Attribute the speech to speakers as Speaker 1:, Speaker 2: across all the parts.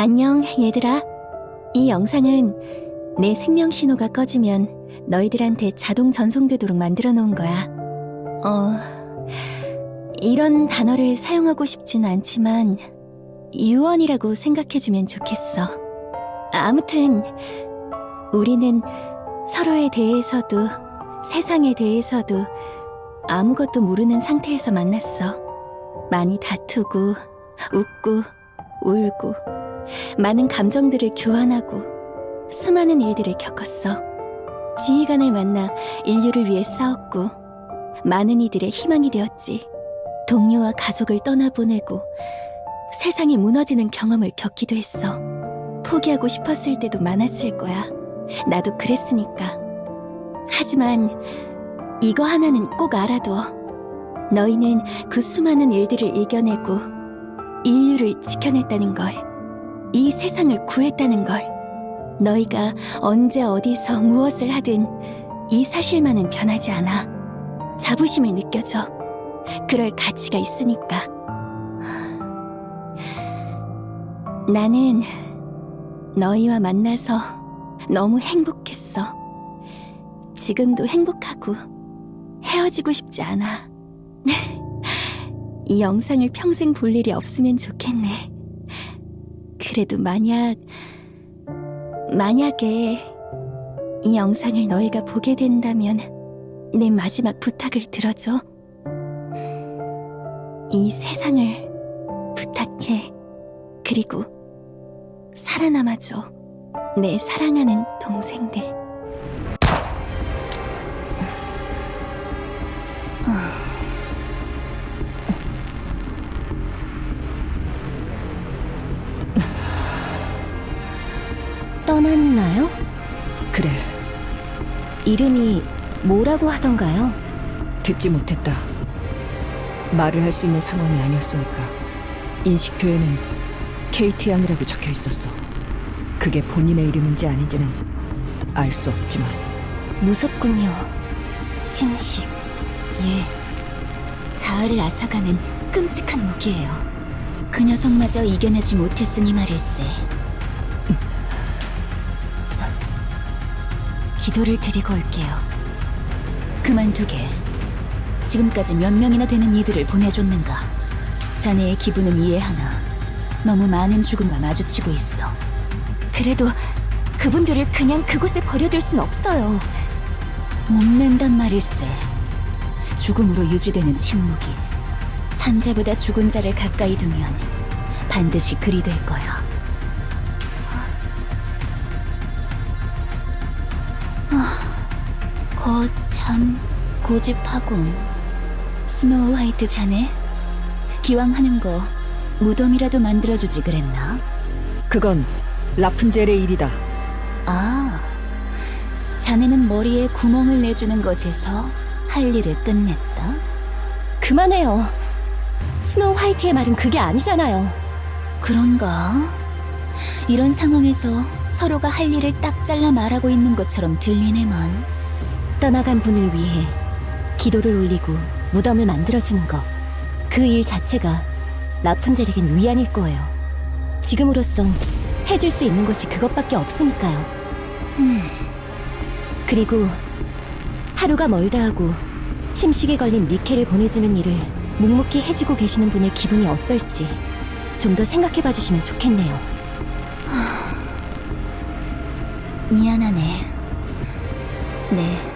Speaker 1: 안녕, 얘들아. 이 영상은 내 생명 신호가 꺼지면 너희들한테 자동 전송되도록 만들어 놓은 거야. 이런 단어를 사용하고 싶진 않지만 유언이라고 생각해주면 좋겠어. 아무튼 우리는 서로에 대해서도 세상에 대해서도 아무것도 모르는 상태에서 만났어. 많이 다투고 웃고 울고 많은 감정들을 교환하고 수많은 일들을 겪었어. 지휘관을 만나 인류를 위해 싸웠고 많은 이들의 희망이 되었지. 동료와 가족을 떠나보내고 세상이 무너지는 경험을 겪기도 했어. 포기하고 싶었을 때도 많았을 거야. 나도 그랬으니까. 하지만 이거 하나는 꼭 알아둬. 너희는 그 수많은 일들을 이겨내고 인류를 지켜냈다는 걸, 이 세상을 구했다는 걸. 너희가 언제 어디서 무엇을 하든 이 사실만은 변하지 않아. 자부심을 느껴줘. 그럴 가치가 있으니까. 나는 너희와 만나서 너무 행복했어. 지금도 행복하고 헤어지고 싶지 않아. 이 영상을 평생 볼 일이 없으면 좋겠네. 그래도 만약에 이 영상을 너희가 보게 된다면 내 마지막 부탁을 들어줘. 이 세상을 부탁해. 그리고 살아남아줘. 내 사랑하는 동생들. 떠났나요?
Speaker 2: 그래,
Speaker 1: 이름이 뭐라고 하던가요?
Speaker 2: 듣지 못했다. 말을 할 수 있는 상황이 아니었으니까. 인식표에는 케이트 양이라고 적혀 있었어. 그게 본인의 이름인지 아닌지는 알 수 없지만.
Speaker 1: 무섭군요. 침식. 예. 자아를 앗아가는 끔찍한 무기예요. 그 녀석마저 이겨내지 못했으니 말일세. 기도를 드리고 올게요. 그만두게. 지금까지 몇 명이나 되는 이들을 보내줬는가. 자네의 기분은 이해하나 너무 많은 죽음과 마주치고 있어. 그래도 그분들을 그냥 그곳에 버려둘 순 없어요. 못 낸단 말일세. 죽음으로 유지되는 침묵이 산자보다 죽은 자를 가까이 두면 반드시 그리 될 거야. 거참 고집하군. 스노우 화이트 자네, 기왕 하는 거 무덤이라도 만들어주지 그랬나?
Speaker 2: 그건 라푼젤의 일이다.
Speaker 1: 아, 자네는 머리에 구멍을 내주는 것에서 할 일을 끝냈다? 그만해요. 스노우 화이트의 말은 그게 아니잖아요. 그런가? 이런 상황에서 서로가 할 일을 딱 잘라 말하고 있는 것처럼 들리네만. 떠나간 분을 위해 기도를 올리고 무덤을 만들어주는 것, 그 일 자체가 라푼젤에겐 위안일 거예요. 지금으로선 해줄 수 있는 것이 그것밖에 없으니까요. 그리고 하루가 멀다 하고 침식에 걸린 니켈을 보내주는 일을 묵묵히 해주고 계시는 분의 기분이 어떨지 좀 더 생각해봐 주시면 좋겠네요. 미안하네. 네,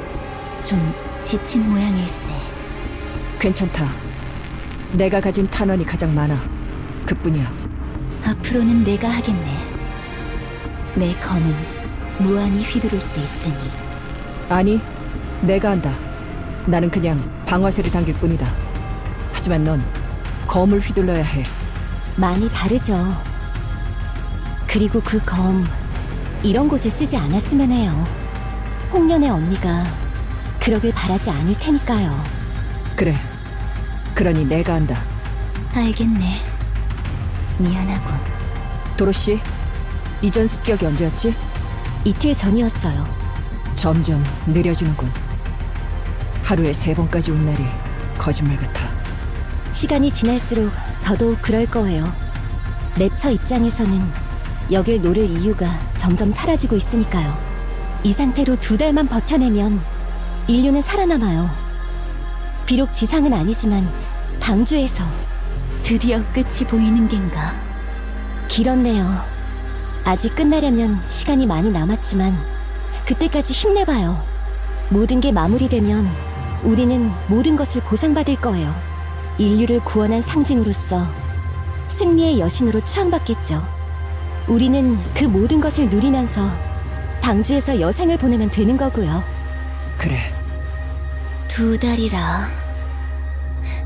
Speaker 1: 좀 지친 모양일세.
Speaker 2: 괜찮다. 내가 가진 탄원이 가장 많아. 그뿐이야.
Speaker 1: 앞으로는 내가 하겠네. 내 검은 무한히 휘두를 수 있으니.
Speaker 2: 아니, 내가 한다. 나는 그냥 방아쇠를 당길 뿐이다. 하지만 넌 검을 휘둘러야 해.
Speaker 1: 많이 다르죠. 그리고 그 검 이런 곳에 쓰지 않았으면 해요. 홍련의 언니가 그러길 바라지 않을 테니까요.
Speaker 2: 그래, 그러니 내가 한다.
Speaker 1: 알겠네. 미안하군.
Speaker 2: 도로시, 이전 습격이 언제였지?
Speaker 1: 이틀 전이었어요.
Speaker 2: 점점 느려지는군. 하루에 3번까지 온 날이 거짓말 같아.
Speaker 1: 시간이 지날수록 더더욱 그럴 거예요. 랩처 입장에서는 여길 노릴 이유가 점점 사라지고 있으니까요. 이 상태로 2달만 버텨내면 인류는 살아남아요. 비록 지상은 아니지만 방주에서 드디어 끝이 보이는 겐가. 길었네요. 아직 끝나려면 시간이 많이 남았지만 그때까지 힘내봐요. 모든 게 마무리되면 우리는 모든 것을 보상받을 거예요. 인류를 구원한 상징으로서 승리의 여신으로 추앙받겠죠. 우리는 그 모든 것을 누리면서 방주에서 여생을 보내면 되는 거고요.
Speaker 2: 그래.
Speaker 1: 2달이라.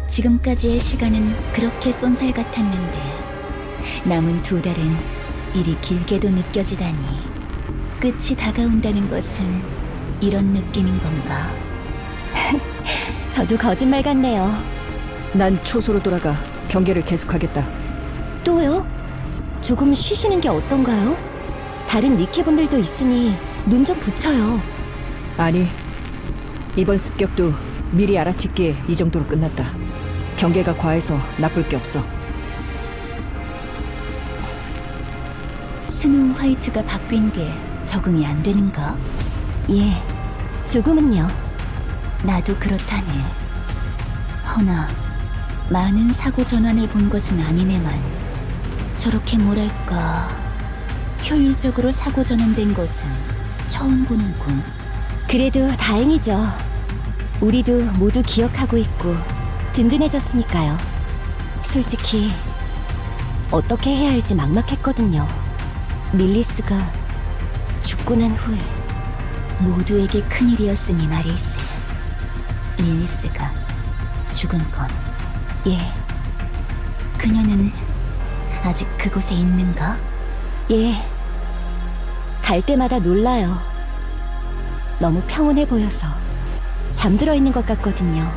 Speaker 1: 지금까지의 시간은 그렇게 쏜살 같았는데 남은 2달은 이리 길게도 느껴지다니. 끝이 다가온다는 것은 이런 느낌인 건가? 저도 거짓말 같네요.
Speaker 2: 난 초소로 돌아가 경계를 계속하겠다.
Speaker 1: 또요? 조금 쉬시는 게 어떤가요? 다른 니케분들도 있으니 눈 좀 붙여요.
Speaker 2: 아니, 이번 습격도 미리 알아챘기에 이 정도로 끝났다. 경계가 과해서 나쁠 게 없어.
Speaker 1: 스노우 화이트가 바뀐 게 적응이 안 되는가? 예, 조금은요. 나도 그렇다네. 허나 많은 사고 전환을 본 것은 아니네만 저렇게 뭐랄까 효율적으로 사고 전환된 것은 처음 보는군. 그래도 다행이죠. 우리도 모두 기억하고 있고 든든해졌으니까요. 솔직히 어떻게 해야 할지 막막했거든요. 릴리스가 죽고 난 후에 모두에게 큰일이었으니 말일세. 릴리스가 죽은 건, 예. 그녀는 아직 그곳에 있는가? 예. 갈 때마다 놀라요. 너무 평온해 보여서 잠들어 있는 것 같거든요.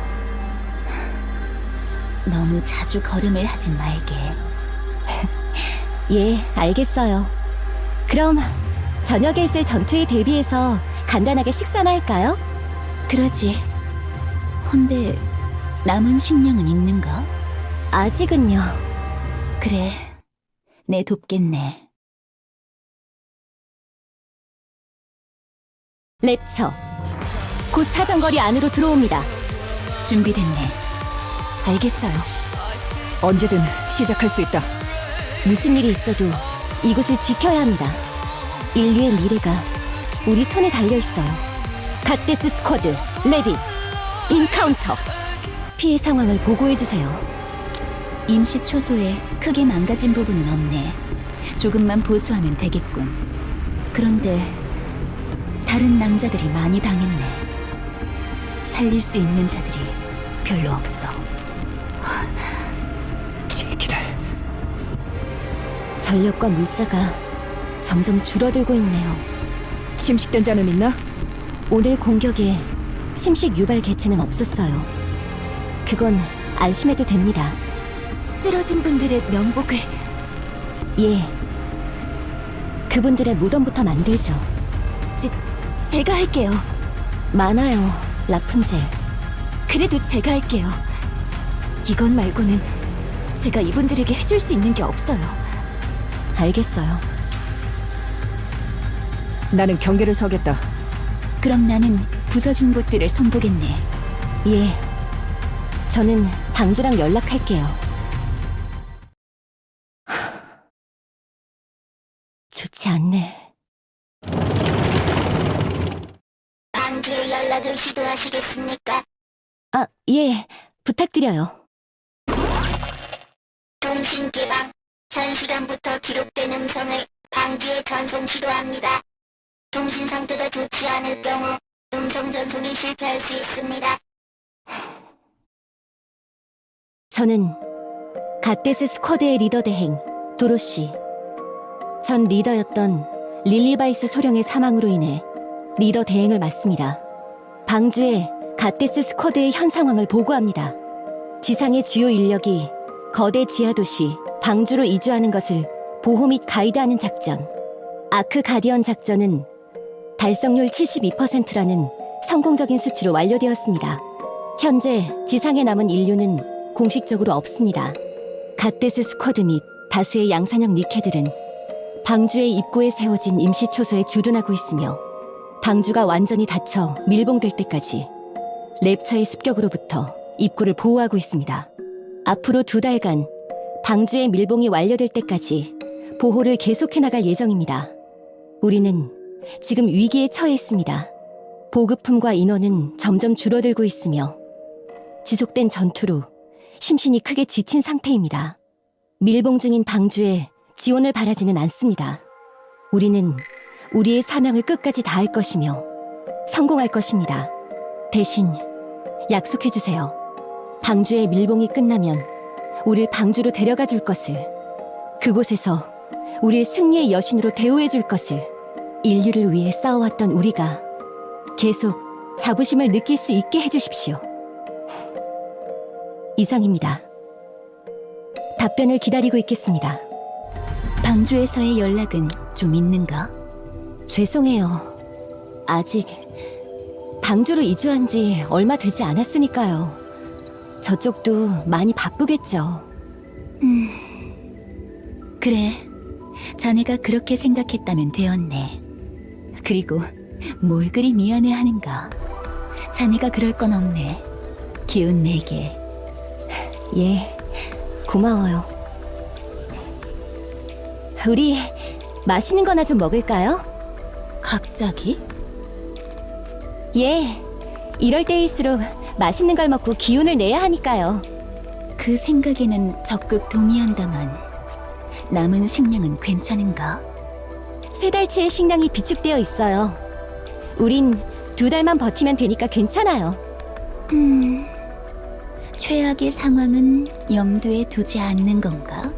Speaker 1: 너무 자주 걸음을 하지 말게. 예, 알겠어요. 그럼 저녁에 있을 전투에 대비해서 간단하게 식사나 할까요? 그러지. 헌데 남은 식량은 있는가? 아직은요. 그래, 내 돕겠네. 랩처, 곧 사정거리 안으로 들어옵니다. 준비됐네. 알겠어요.
Speaker 2: 언제든 시작할 수 있다.
Speaker 1: 무슨 일이 있어도 이곳을 지켜야 합니다. 인류의 미래가 우리 손에 달려있어요. 갓데스 스쿼드, 레디, 인카운터. 피해 상황을 보고해주세요. 임시 초소에 크게 망가진 부분은 없네. 조금만 보수하면 되겠군. 그런데 다른 낭자들이 많이 당했네. 살릴 수 있는 자들이 별로 없어.
Speaker 2: 제기를.
Speaker 1: 전력과 물자가 점점 줄어들고 있네요.
Speaker 2: 침식된 자는 있나?
Speaker 1: 오늘 공격에 침식 유발 개체는 없었어요. 그건 안심해도 됩니다. 쓰러진 분들의 명복을... 예. 그분들의 무덤부터 만들죠. 제가 할게요. 많아요, 라푼젤. 그래도 제가 할게요. 이것 말고는 제가 이분들에게 해줄 수 있는 게 없어요. 알겠어요.
Speaker 2: 나는 경계를 서겠다.
Speaker 1: 그럼 나는 부서진 곳들을 손보겠네. 예. 저는 방주랑 연락할게요. 좋지 않네.
Speaker 3: 방주에 연락을 시도하시겠습니까?
Speaker 1: 아, 예. 부탁드려요.
Speaker 3: 통신 개방. 현 시간부터 기록된 음성을 방주에 전송 시도합니다. 통신 상태가 좋지 않을 경우 음성 전송이 실패할 수 있습니다.
Speaker 1: 저는 갓데스 스쿼드의 리더 대행 도로시. 전 리더였던 릴리바이스 소령의 사망으로 인해 리더 대행을 맡습니다. 방주에 갓데스 스쿼드의 현 상황을 보고합니다. 지상의 주요 인력이 거대 지하도시 방주로 이주하는 것을 보호 및 가이드하는 작전, 아크 가디언 작전은 달성률 72%라는 성공적인 수치로 완료되었습니다. 현재 지상에 남은 인류는 공식적으로 없습니다. 갓데스 스쿼드 및 다수의 양산형 니케들은 방주의 입구에 세워진 임시 초소에 주둔하고 있으며 방주가 완전히 닫혀 밀봉될 때까지 랩처의 습격으로부터 입구를 보호하고 있습니다. 앞으로 2달간 방주의 밀봉이 완료될 때까지 보호를 계속해 나갈 예정입니다. 우리는 지금 위기에 처해 있습니다. 보급품과 인원은 점점 줄어들고 있으며 지속된 전투로 심신이 크게 지친 상태입니다. 밀봉 중인 방주에 지원을 바라지는 않습니다. 우리는 우리의 사명을 끝까지 다할 것이며 성공할 것입니다. 대신 약속해주세요. 방주의 밀봉이 끝나면 우릴 방주로 데려가 줄 것을, 그곳에서 우리의 승리의 여신으로 대우해 줄 것을, 인류를 위해 싸워왔던 우리가 계속 자부심을 느낄 수 있게 해주십시오. 이상입니다. 답변을 기다리고 있겠습니다. 방주에서의 연락은 좀 있는가? 죄송해요. 아직 방주로 이주한 지 얼마 되지 않았으니까요. 저쪽도 많이 바쁘겠죠. 그래. 자네가 그렇게 생각했다면 되었네. 그리고 뭘 그리 미안해하는가. 자네가 그럴 건 없네. 기운 내게. 예, 고마워요. 우리 맛있는 거나 좀 먹을까요? 갑자기? 예, 이럴 때일수록 맛있는 걸 먹고 기운을 내야 하니까요. 그 생각에는 적극 동의한다만 남은 식량은 괜찮은가? 3달치의 식량이 비축되어 있어요. 우린 2달만 버티면 되니까 괜찮아요. 최악의 상황은 염두에 두지 않는 건가?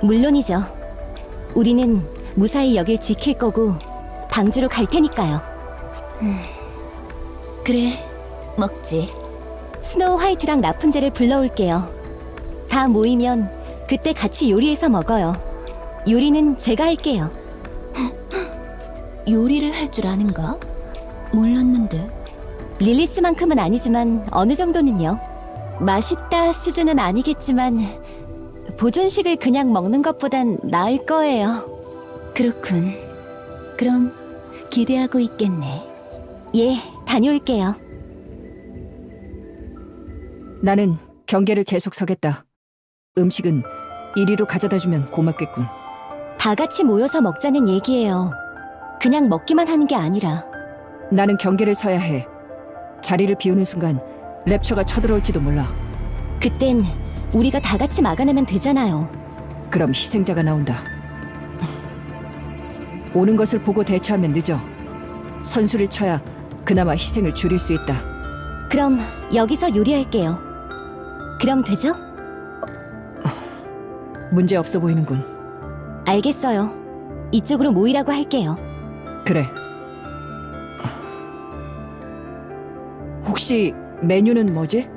Speaker 1: 물론이죠. 우리는 무사히 여길 지킬 거고 방주로 갈 테니까요. 그래, 먹지. 스노우 화이트랑 라푼젤을 불러올게요. 다 모이면 그때 같이 요리해서 먹어요. 요리는 제가 할게요. 요리를 할 줄 아는가? 몰랐는데. 릴리스만큼은 아니지만 어느 정도는요. 맛있다 수준은 아니겠지만 보존식을 그냥 먹는 것보단 나을 거예요. 그렇군. 그럼 기대하고 있겠네. 예, 다녀올게요.
Speaker 2: 나는 경계를 계속 서겠다. 음식은 이리로 가져다주면 고맙겠군.
Speaker 1: 다 같이 모여서 먹자는 얘기예요. 그냥 먹기만 하는 게 아니라.
Speaker 2: 나는 경계를 서야 해. 자리를 비우는 순간 랩처가 쳐들어올지도 몰라.
Speaker 1: 그땐 우리가 다 같이 막아내면 되잖아요.
Speaker 2: 그럼 희생자가 나온다. 오는 것을 보고 대처하면 늦어. 선수를 쳐야 그나마 희생을 줄일 수 있다.
Speaker 1: 그럼 여기서 요리할게요. 그럼 되죠?
Speaker 2: 문제 없어 보이는군.
Speaker 1: 알겠어요. 이쪽으로 모이라고 할게요.
Speaker 2: 그래. 혹시 메뉴는 뭐지?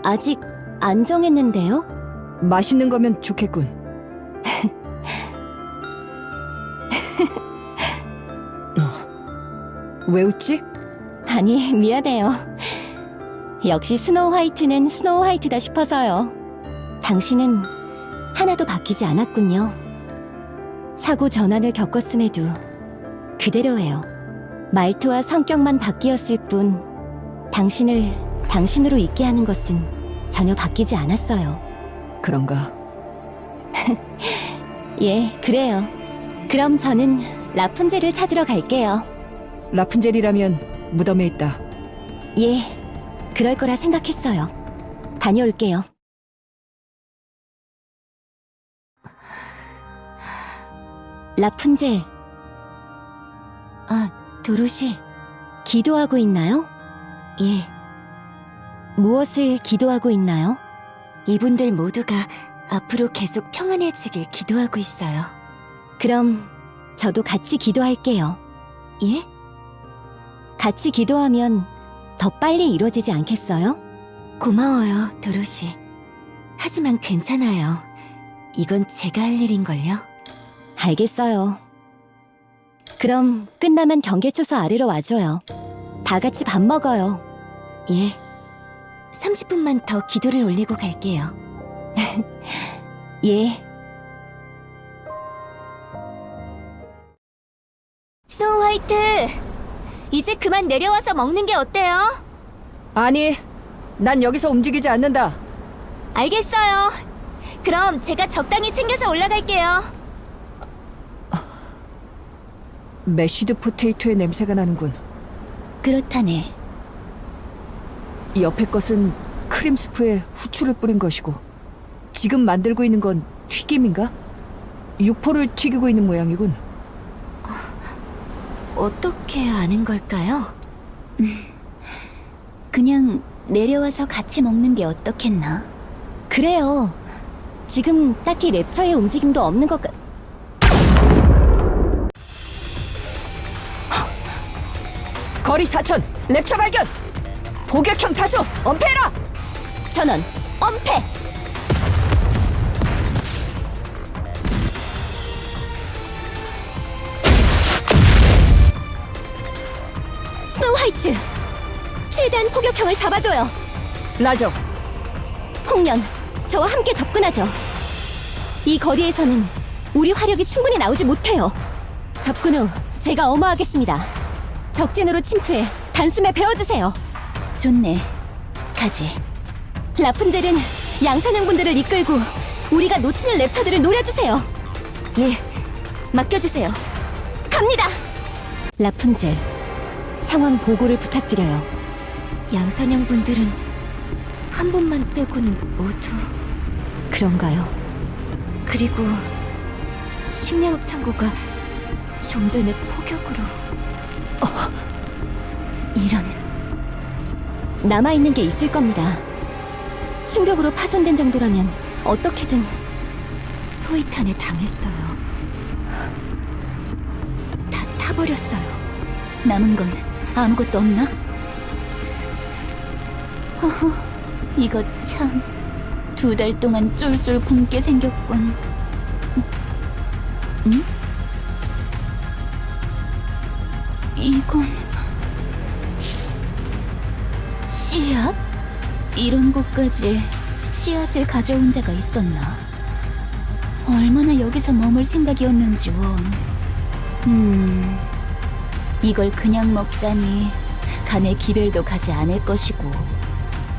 Speaker 1: 아직 안 정했는데요?
Speaker 2: 맛있는 거면 좋겠군. 왜 웃지?
Speaker 1: 아니, 미안해요. 역시 스노우 화이트는 스노우 화이트다 싶어서요. 당신은 하나도 바뀌지 않았군요. 사고 전환을 겪었음에도 그대로예요. 말투와 성격만 바뀌었을 뿐 당신을 당신으로 있게 하는 것은 전혀 바뀌지 않았어요.
Speaker 2: 그런가?
Speaker 1: 예, 그래요. 그럼 저는 라푼젤을 찾으러 갈게요.
Speaker 2: 라푼젤이라면 무덤에 있다.
Speaker 1: 예, 그럴 거라 생각했어요. 다녀올게요. 라푼젤. 아, 도로시. 기도하고 있나요? 예. 무엇을 기도하고 있나요? 이분들 모두가 앞으로 계속 평안해지길 기도하고 있어요. 그럼 저도 같이 기도할게요. 예? 같이 기도하면 더 빨리 이루어지지 않겠어요? 고마워요, 도로시. 하지만 괜찮아요. 이건 제가 할 일인걸요. 알겠어요. 그럼 끝나면 경계초소 아래로 와줘요. 다 같이 밥 먹어요. 예. 30분만 더 기도를 올리고 갈게요. 예. 스노우 화이트, 이제 그만 내려와서 먹는 게 어때요?
Speaker 2: 아니, 난 여기서 움직이지 않는다.
Speaker 1: 알겠어요. 그럼 제가 적당히 챙겨서 올라갈게요.
Speaker 2: 매쉬드 포테이토의 냄새가 나는군.
Speaker 1: 그렇다네.
Speaker 2: 옆에 것은 크림 스프에 후추를 뿌린 것이고, 지금 만들고 있는 건 튀김인가? 육포를 튀기고 있는 모양이군.
Speaker 1: 어떻게 아는 걸까요? 그냥 내려와서 같이 먹는 게 어떻겠나? 그래요. 지금 딱히 랩처의 움직임도 없는 것 같...
Speaker 2: 거리 4천, 랩처 발견! 포격형 타수, 엄폐해라!
Speaker 1: 전원, 엄폐! 스노우 화이트! 최대한 포격형을 잡아줘요!
Speaker 2: 라저,
Speaker 1: 홍련, 저와 함께 접근하죠. 이 거리에서는 우리 화력이 충분히 나오지 못해요. 접근 후 제가 엄호하겠습니다. 적진으로 침투해 단숨에 베어주세요. 좋네. 가지. 라푼젤은 양사냥분들을 이끌고 우리가 놓치는 랩처들을 노려주세요. 예, 맡겨주세요. 갑니다. 라푼젤, 상황 보고를 부탁드려요. 양사냥분들은 한 분만 빼고는 모두 그런가요? 그리고 식량 창고가 좀 전에 포격으로 이런 남아있는 게 있을 겁니다. 충격으로 파손된 정도라면 어떻게든 소이탄에 당했어요. 다 타버렸어요. 남은 건 아무것도 없나? 허허, 이거 참 2달 동안 쫄쫄 굶게 생겼군. 응? 이건 씨앗? 이런 곳까지 씨앗을 가져온 자가 있었나? 얼마나 여기서 머물 생각이었는지 이걸 그냥 먹자니 간에 기별도 가지 않을 것이고,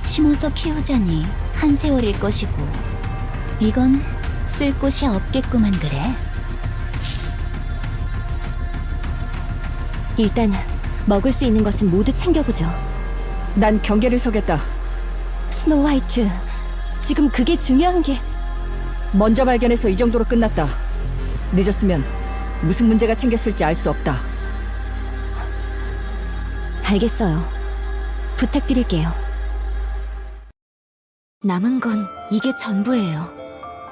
Speaker 1: 심어서 키우자니 한 세월일 것이고, 이건 쓸 곳이 없겠구만. 그래. 일단 먹을 수 있는 것은 모두 챙겨보죠.
Speaker 2: 난 경계를 서겠다.
Speaker 1: 스노우 화이트, 지금 그게 중요한 게...
Speaker 2: 먼저 발견해서 이 정도로 끝났다. 늦었으면 무슨 문제가 생겼을지 알 수 없다.
Speaker 1: 알겠어요. 부탁드릴게요. 남은 건 이게 전부예요.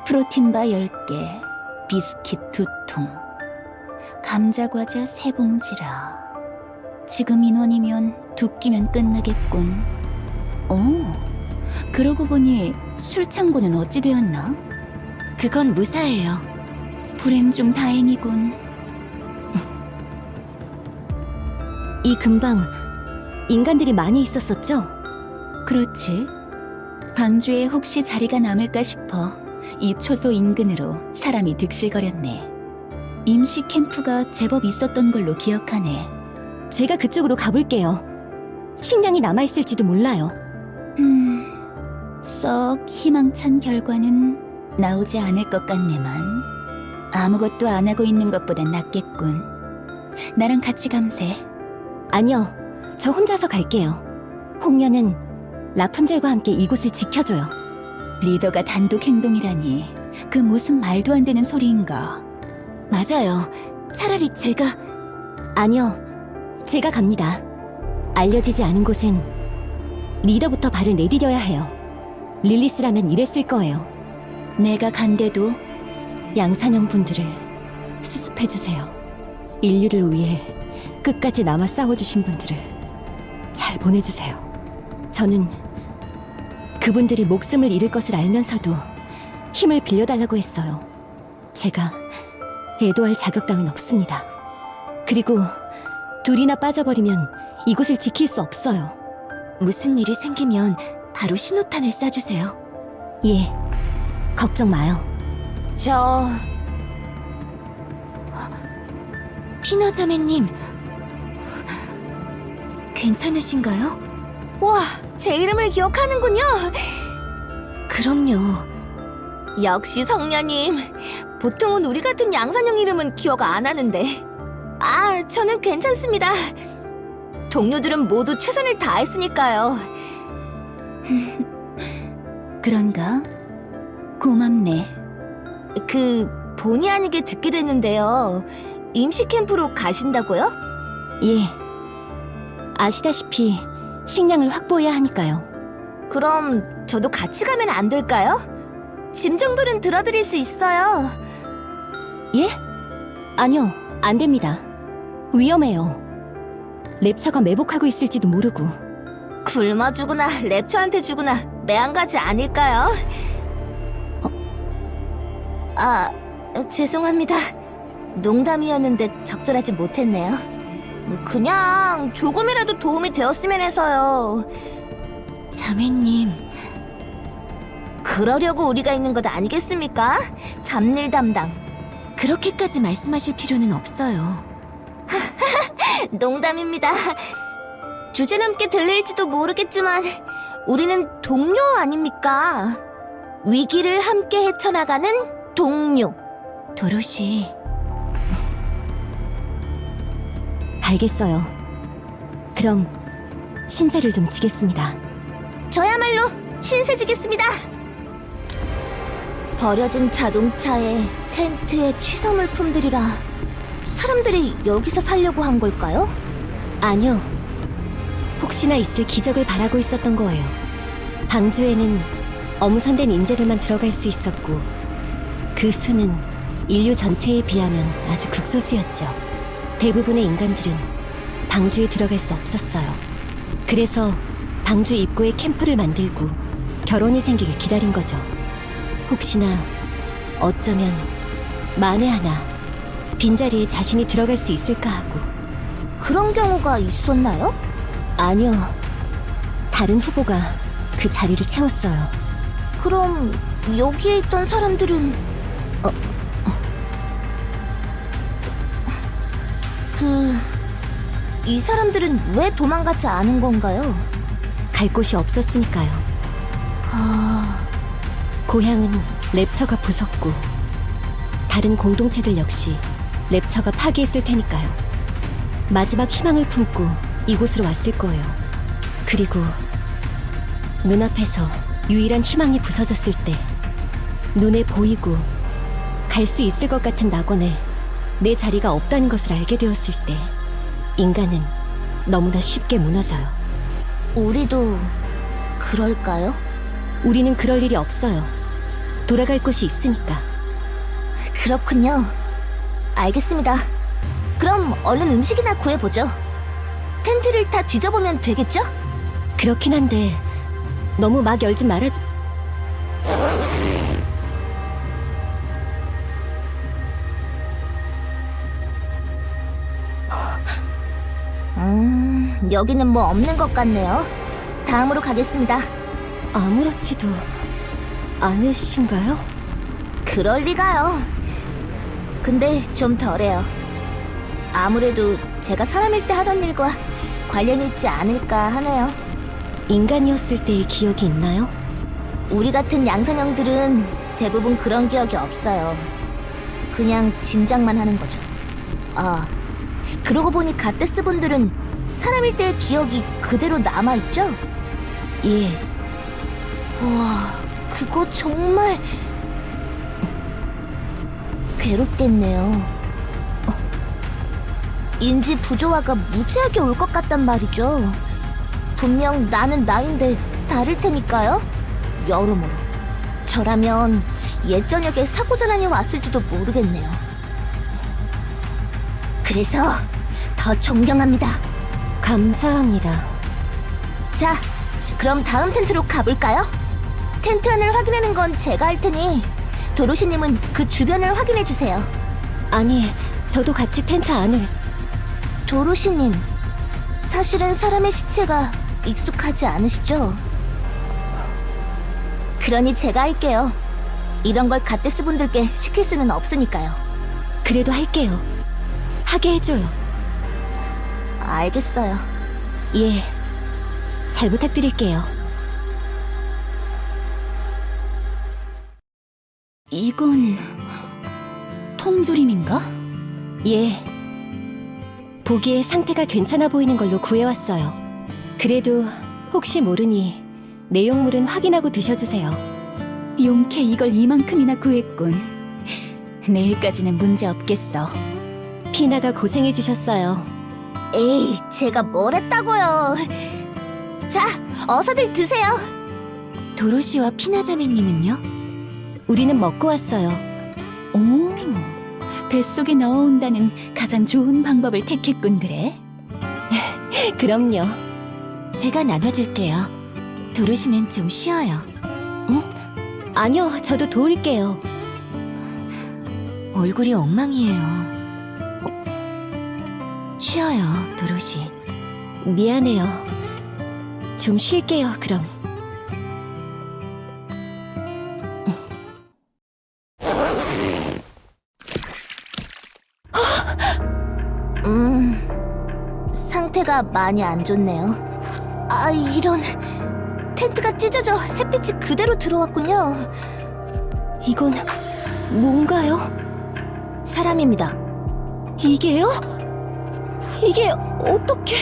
Speaker 1: 프로틴바 10개, 비스킷 2통, 감자과자 3봉지라. 지금 인원이면 2끼면 끝나겠군. 그러고 보니 술창고는 어찌 되었나? 그건 무사해요. 불행 중 다행이군. 이 근방 인간들이 많이 있었었죠? 그렇지. 방주에 혹시 자리가 남을까 싶어 이 초소 인근으로 사람이 득실거렸네. 임시 캠프가 제법 있었던 걸로 기억하네. 제가 그쪽으로 가볼게요. 식량이 남아있을지도 몰라요. 썩 희망찬 결과는 나오지 않을 것 같네만. 아무것도 안 하고 있는 것보단 낫겠군. 나랑 같이 감세. 아니요, 저 혼자서 갈게요. 홍련은 라푼젤과 함께 이곳을 지켜줘요. 리더가 단독 행동이라니, 그 무슨 말도 안 되는 소리인가. 맞아요. 차라리 제가... 아니요, 제가 갑니다. 알려지지 않은 곳엔 리더부터 발을 내디뎌야 해요. 릴리스라면 이랬을 거예요. 내가 간데도 양산형 분들을 수습해주세요. 인류를 위해 끝까지 남아 싸워주신 분들을 잘 보내주세요. 저는 그분들이 목숨을 잃을 것을 알면서도 힘을 빌려달라고 했어요. 제가 애도할 자격 따윈 없습니다. 그리고 둘이나 빠져버리면 이곳을 지킬 수 없어요. 무슨 일이 생기면 바로 신호탄을 쏴주세요. 예, 걱정 마요. 피너 자매님, 괜찮으신가요? 와, 제 이름을 기억하는군요. 그럼요. 역시 성녀님. 보통은 우리 같은 양산형 이름은 기억 안 하는데. 아, 저는 괜찮습니다. 동료들은 모두 최선을 다했으니까요. 그런가? 고맙네. 본의 아니게 듣게 됐는데요. 임시 캠프로 가신다고요? 예. 아시다시피 식량을 확보해야 하니까요. 그럼 저도 같이 가면 안 될까요? 짐 정도는 들어드릴 수 있어요. 예? 아니요, 안 됩니다. 위험해요. 랩처가 매복하고 있을지도 모르고. 굶어 죽으나 랩처한테 죽으나 내 한 가지 아닐까요? 죄송합니다. 농담이었는데 적절하지 못했네요. 그냥 조금이라도 도움이 되었으면 해서요. 자매님. 그러려고 우리가 있는 것 아니겠습니까? 잡일 담당. 그렇게까지 말씀하실 필요는 없어요. 농담입니다. 주제넘게 들릴지도 모르겠지만 우리는 동료 아닙니까? 위기를 함께 헤쳐나가는 동료. 도로시. 알겠어요. 그럼 신세를 좀 지겠습니다. 저야말로 신세지겠습니다. 버려진 자동차에 텐트에 취사물품들이라 사람들이 여기서 살려고 한 걸까요? 아니요. 혹시나 있을 기적을 바라고 있었던 거예요. 방주에는 엄선된 인재들만 들어갈 수 있었고 그 수는 인류 전체에 비하면 아주 극소수였죠. 대부분의 인간들은 방주에 들어갈 수 없었어요. 그래서 방주 입구에 캠프를 만들고 결혼이 생기길 기다린 거죠. 혹시나 어쩌면 만에 하나 빈자리에 자신이 들어갈 수 있을까 하고. 그런 경우가 있었나요? 아니요. 다른 후보가 그 자리를 채웠어요. 그럼 여기에 있던 사람들은 이 사람들은 왜 도망가지 않은 건가요? 갈 곳이 없었으니까요. 고향은 랩처가 부쉈고 다른 공동체들 역시 랩처가 파괴했을 테니까요. 마지막 희망을 품고 이곳으로 왔을 거예요. 그리고 눈앞에서 유일한 희망이 부서졌을 때, 눈에 보이고 갈 수 있을 것 같은 낙원에 내 자리가 없다는 것을 알게 되었을 때 인간은 너무나 쉽게 무너져요. 우리도 그럴까요? 우리는 그럴 일이 없어요. 돌아갈 곳이 있으니까. 그렇군요. 알겠습니다. 그럼 얼른 음식이나 구해보죠. 텐트를 다 뒤져보면 되겠죠? 그렇긴 한데 너무 막 열지 말아줘. 여기는 뭐 없는 것 같네요. 다음으로 가겠습니다. 아무렇지도 않으신가요? 그럴 리가요. 근데 좀 덜해요. 아무래도 제가 사람일 때 하던 일과 관련이 있지 않을까 하네요. 인간이었을 때의 기억이 있나요? 우리 같은 양산형들은 대부분 그런 기억이 없어요. 그냥 짐작만 하는 거죠. 그러고 보니 갓데스 분들은 사람일 때의 기억이 그대로 남아있죠? 예. 우와, 그거 정말 괴롭겠네요. 인지 부조화가 무지하게 올 것 같단 말이죠. 분명 나는 나인데 다를 테니까요. 여러모로 저라면 옛 저녁에 사고 전환이 왔을지도 모르겠네요. 그래서 더 존경합니다. 감사합니다. 자, 그럼 다음 텐트로 가볼까요? 텐트 안을 확인하는 건 제가 할 테니 도로시님은 그 주변을 확인해주세요. 아니, 저도 같이 텐트 안을... 도로시님, 사실은 사람의 시체가 익숙하지 않으시죠? 그러니 제가 할게요. 이런 걸 갓데스 분들께 시킬 수는 없으니까요. 그래도 할게요. 하게 해줘요. 알겠어요. 예, 잘 부탁드릴게요. 이건 통조림인가? 예. 보기에 상태가 괜찮아 보이는 걸로 구해왔어요. 그래도 혹시 모르니 내용물은 확인하고 드셔주세요. 용케 이걸 이만큼이나 구했군. 내일까지는 문제 없겠어. 피나가 고생해주셨어요. 에이, 제가 뭘 했다고요. 자, 어서들 드세요. 도로시와 피나 자매님은요? 우리는 먹고 왔어요. 오, 뱃속에 넣어온다는 가장 좋은 방법을 택했군, 그래? 그럼요. 제가 나눠줄게요. 도로시는 좀 쉬어요. 응? 아니요, 저도 도울게요. 얼굴이 엉망이에요. 쉬어요, 도로시. 미안해요. 좀 쉴게요, 그럼. 상태가 많이 안 좋네요. 아, 이런. 텐트가 찢어져 햇빛이 그대로 들어왔군요. 이건 뭔가요? 사람입니다. 이게요? 이게 어떻게?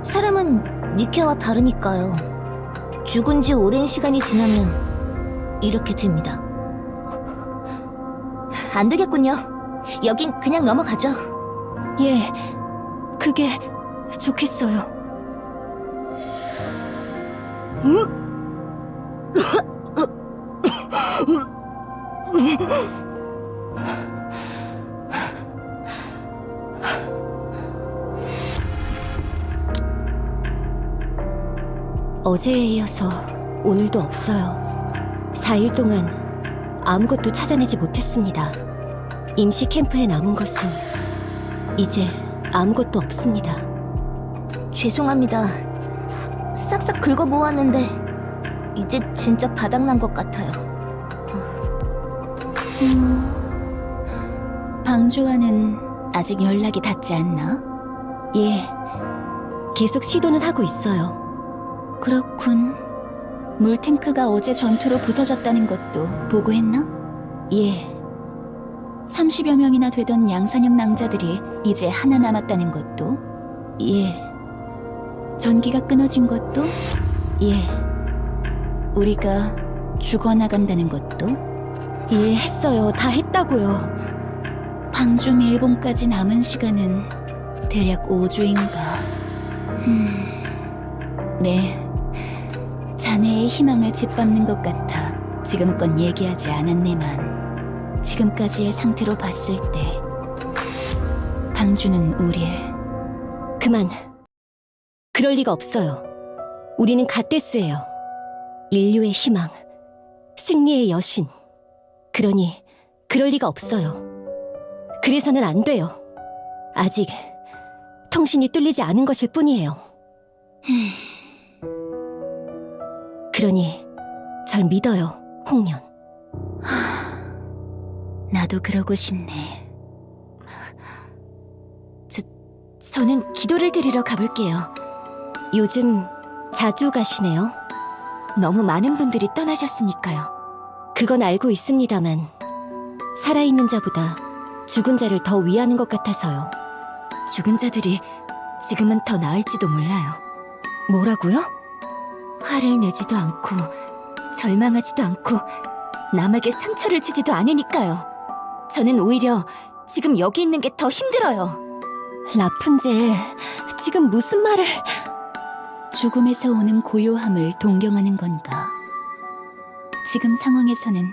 Speaker 1: 사람은 니케와 다르니까요. 죽은 지 오랜 시간이 지나면 이렇게 됩니다. 안 되겠군요. 여긴 그냥 넘어가죠. 예, 그게 좋겠어요. 어제에 이어서 오늘도 없어요. 4일 동안 아무것도 찾아내지 못했습니다. 임시 캠프에 남은 것은 이제 아무것도 없습니다. 죄송합니다. 싹싹 긁어 모았는데 이제 진짜 바닥난 것 같아요. 방주와는 아직 연락이 닿지 않나? 예, 계속 시도는 하고 있어요. 그렇군. 물탱크가 어제 전투로 부서졌다는 것도 보고했나? 예. 30여 명이나 되던 양산형 낭자들이 이제 하나 남았다는 것도? 예. 전기가 끊어진 것도? 예. 우리가 죽어나간다는 것도? 예, 했어요. 다 했다고요. 방주 밀봉까지 남은 시간은 대략 5주인가. 네. 자네의 희망을 짓밟는 것 같아 지금껏 얘기하지 않았네만 지금까지의 상태로 봤을 때 방주는 우릴 그만. 그럴 리가 없어요. 우리는 갓데스예요. 인류의 희망, 승리의 여신. 그러니 그럴 리가 없어요. 그래서는 안 돼요. 아직 통신이 뚫리지 않은 것일 뿐이에요. 그러니 절 믿어요, 홍련. 나도 그러고 싶네. 저는 기도를 드리러 가볼게요. 요즘 자주 가시네요. 너무 많은 분들이 떠나셨으니까요. 그건 알고 있습니다만 살아있는 자보다 죽은 자를 더 위하는 것 같아서요. 죽은 자들이 지금은 더 나을지도 몰라요. 뭐라고요? 화를 내지도 않고 절망하지도 않고 남에게 상처를 주지도 않으니까요. 저는 오히려 지금 여기 있는 게 더 힘들어요. 라푼젤, 지금 무슨 말을... 죽음에서 오는 고요함을 동경하는 건가? 지금 상황에서는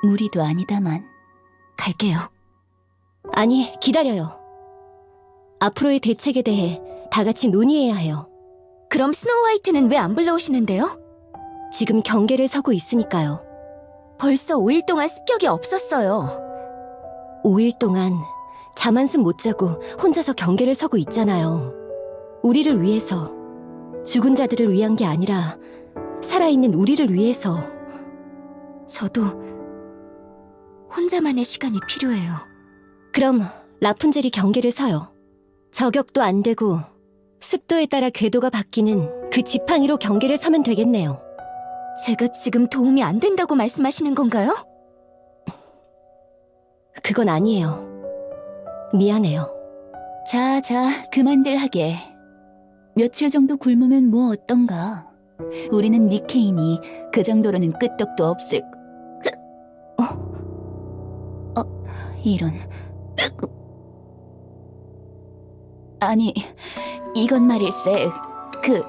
Speaker 1: 무리도 아니다만 갈게요. 아니, 기다려요. 앞으로의 대책에 대해 다 같이 논의해야 해요. 그럼 스노우 화이트는 왜 안 불러오시는데요? 지금 경계를 서고 있으니까요. 벌써 5일 동안 습격이 없었어요. 5일 동안 잠 한숨 못 자고 혼자서 경계를 서고 있잖아요. 우리를 위해서, 죽은 자들을 위한 게 아니라 살아있는 우리를 위해서. 저도 혼자만의 시간이 필요해요. 그럼 라푼젤이 경계를 서요. 저격도 안 되고 습도에 따라 궤도가 바뀌는 그 지팡이로 경계를 서면 되겠네요. 제가 지금 도움이 안 된다고 말씀하시는 건가요? 그건 아니에요. 미안해요. 자, 그만들 하게. 며칠 정도 굶으면 뭐 어떤가. 우리는 니케인이 그 정도로는 끄떡도 없을... 이런... 아니, 이건 말일세. 그...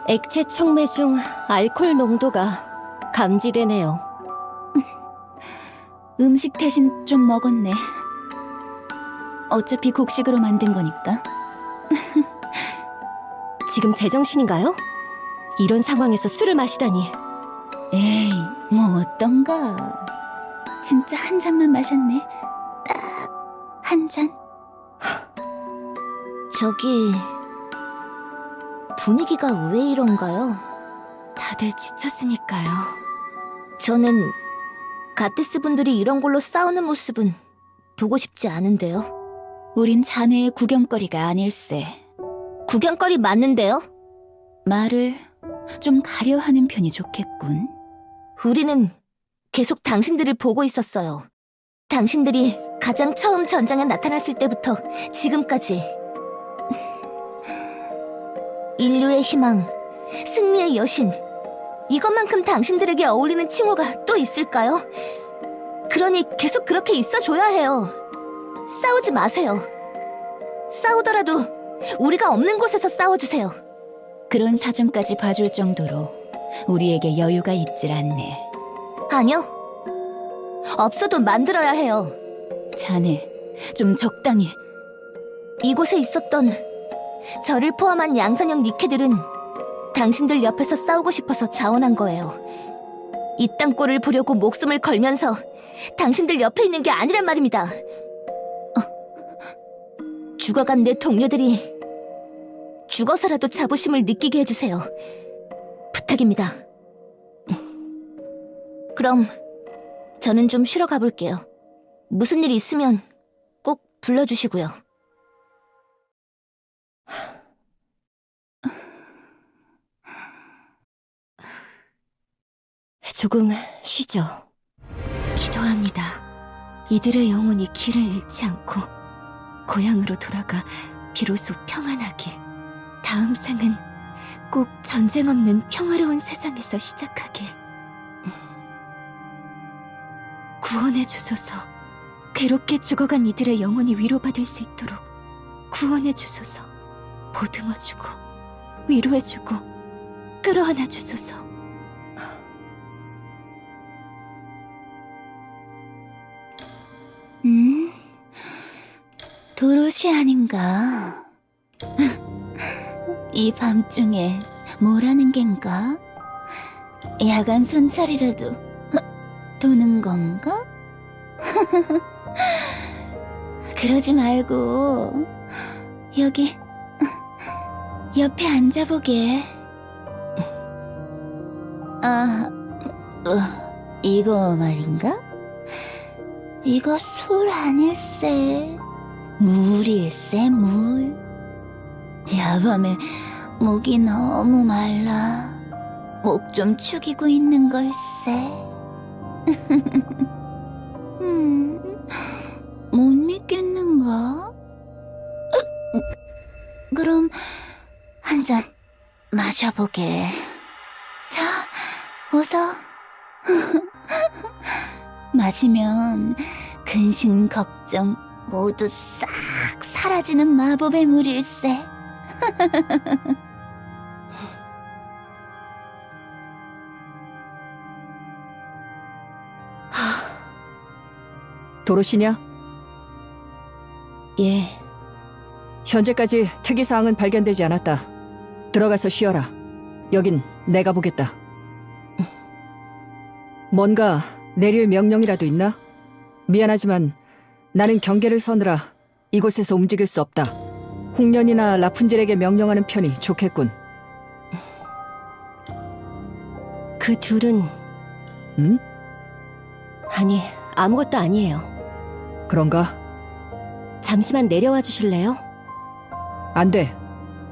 Speaker 1: 액체 촉매 중 알코올 농도가 감지되네요. 음식 대신 좀 먹었네. 어차피 곡식으로 만든 거니까. 지금 제정신인가요? 이런 상황에서 술을 마시다니. 에이, 뭐 어떤가. 진짜 한 잔만 마셨네. 딱 한 잔.
Speaker 3: 저기... 분위기가 왜 이런가요?
Speaker 1: 다들 지쳤으니까요.
Speaker 3: 저는 가테스 분들이 이런 걸로 싸우는 모습은 보고 싶지 않은데요.
Speaker 1: 우린 자네의 구경거리가 아닐세.
Speaker 3: 구경거리 맞는데요?
Speaker 1: 말을 좀 가려하는 편이 좋겠군.
Speaker 3: 우리는 계속 당신들을 보고 있었어요. 당신들이 가장 처음 전장에 나타났을 때부터 지금까지. 인류의 희망, 승리의 여신. 이것만큼 당신들에게 어울리는 칭호가 또 있을까요? 그러니 계속 그렇게 있어줘야 해요. 싸우지 마세요. 싸우더라도 우리가 없는 곳에서 싸워주세요.
Speaker 1: 그런 사정까지 봐줄 정도로 우리에게 여유가 있질 않네.
Speaker 3: 아니요. 없어도 만들어야 해요.
Speaker 1: 자네, 좀 적당히.
Speaker 3: 이곳에 있었던 저를 포함한 양산형 니케들은 당신들 옆에서 싸우고 싶어서 자원한 거예요. 이 땅꼴을 보려고 목숨을 걸면서 당신들 옆에 있는 게 아니란 말입니다. 죽어간 내 동료들이 죽어서라도 자부심을 느끼게 해주세요. 부탁입니다. 그럼 저는 좀 쉬러 가볼게요. 무슨 일 있으면 꼭 불러주시고요.
Speaker 1: 조금 쉬죠. 기도합니다. 이들의 영혼이 길을 잃지 않고 고향으로 돌아가 비로소 평안하길. 다음 생은 꼭 전쟁 없는 평화로운 세상에서 시작하길. 구원해 주소서. 괴롭게 죽어간 이들의 영혼이 위로받을 수 있도록 구원해 주소서. 보듬어주고 위로해주고 끌어안아 주소서. 도로시 아닌가? 이 밤중에 뭐라는 겐가? 야간 순찰이라도 도는 건가? 그러지 말고 여기 옆에 앉아보게. 이거 말인가? 이거 술 아닐세. 물일세, 물. 야밤에 목이 너무 말라. 목 좀 축이고 있는 걸세. 못 믿겠는가? 그럼 한 잔 마셔보게. 자, 어서. 마시면 근심 걱정 모두 싹 사라지는 마법의 물일세.
Speaker 2: 도로시냐?
Speaker 1: 예.
Speaker 2: 현재까지 특이사항은 발견되지 않았다. 들어가서 쉬어라. 여긴 내가 보겠다. 뭔가 내릴 명령이라도 있나? 미안하지만 나는 경계를 서느라 이곳에서 움직일 수 없다. 홍련이나 라푼젤에게 명령하는 편이 좋겠군.
Speaker 1: 그 둘은
Speaker 2: 응?
Speaker 1: 아니, 아무것도 아니에요.
Speaker 2: 그런가?
Speaker 1: 잠시만 내려와 주실래요?
Speaker 2: 안 돼.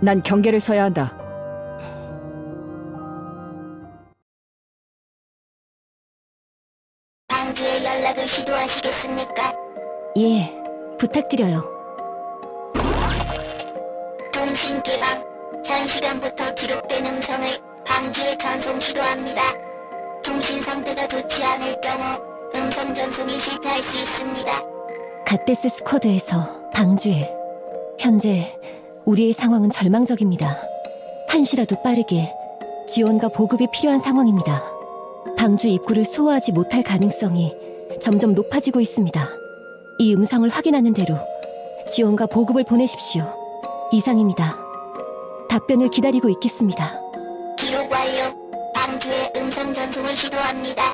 Speaker 2: 난 경계를 서야 한다.
Speaker 3: 방주에 연락을 시도하시겠습니까?
Speaker 1: 예, 부탁드려요.
Speaker 3: 통신 개방. 현 시간부터 기록된 음성을 방주에 전송 시도합니다. 통신 상태가 좋지 않을 경우 음성 전송이 실패할 수 있습니다.
Speaker 1: 갓데스 스쿼드에서 방주에. 현재 우리의 상황은 절망적입니다. 한시라도 빠르게 지원과 보급이 필요한 상황입니다. 방주 입구를 수호하지 못할 가능성이 점점 높아지고 있습니다. 이 음성을 확인하는 대로 지원과 보급을 보내십시오. 이상입니다. 답변을 기다리고 있겠습니다.
Speaker 3: 기록 완료. 방주에 음성 전송을 시도합니다.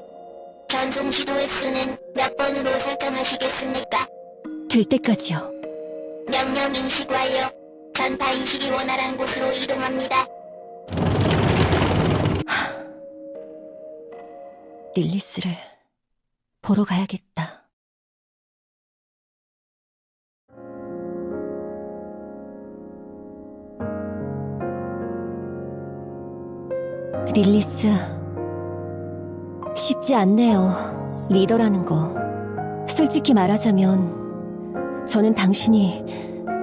Speaker 3: 전송 시도 횟수는 몇 번으로 설정하시겠습니까?
Speaker 1: 될 때까지요.
Speaker 3: 명령 인식 완료. 전파 인식이 원활한 곳으로 이동합니다.
Speaker 1: 릴리스를 보러 가야겠다. 릴리스, 쉽지 않네요. 리더라는 거. 솔직히 말하자면 저는 당신이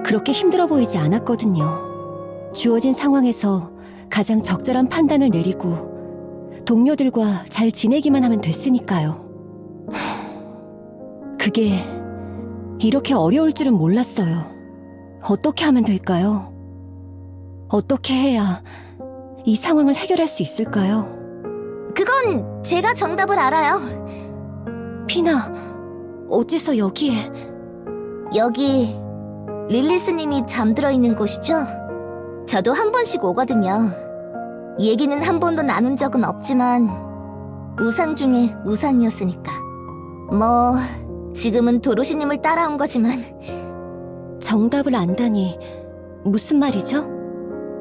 Speaker 1: 그렇게 힘들어 보이지 않았거든요. 주어진 상황에서 가장 적절한 판단을 내리고 동료들과 잘 지내기만 하면 됐으니까요. 그게 이렇게 어려울 줄은 몰랐어요. 어떻게 하면 될까요? 어떻게 해야 이 상황을 해결할 수 있을까요?
Speaker 3: 그건 제가 정답을 알아요.
Speaker 1: 피나, 어째서 여기에?
Speaker 3: 여기 릴리스님이 잠들어 있는 곳이죠? 저도 한 번씩 오거든요. 얘기는 한 번도 나눈 적은 없지만 우상 중에 우상이었으니까. 뭐 지금은 도로시님을 따라온 거지만.
Speaker 1: 정답을 안다니 무슨 말이죠?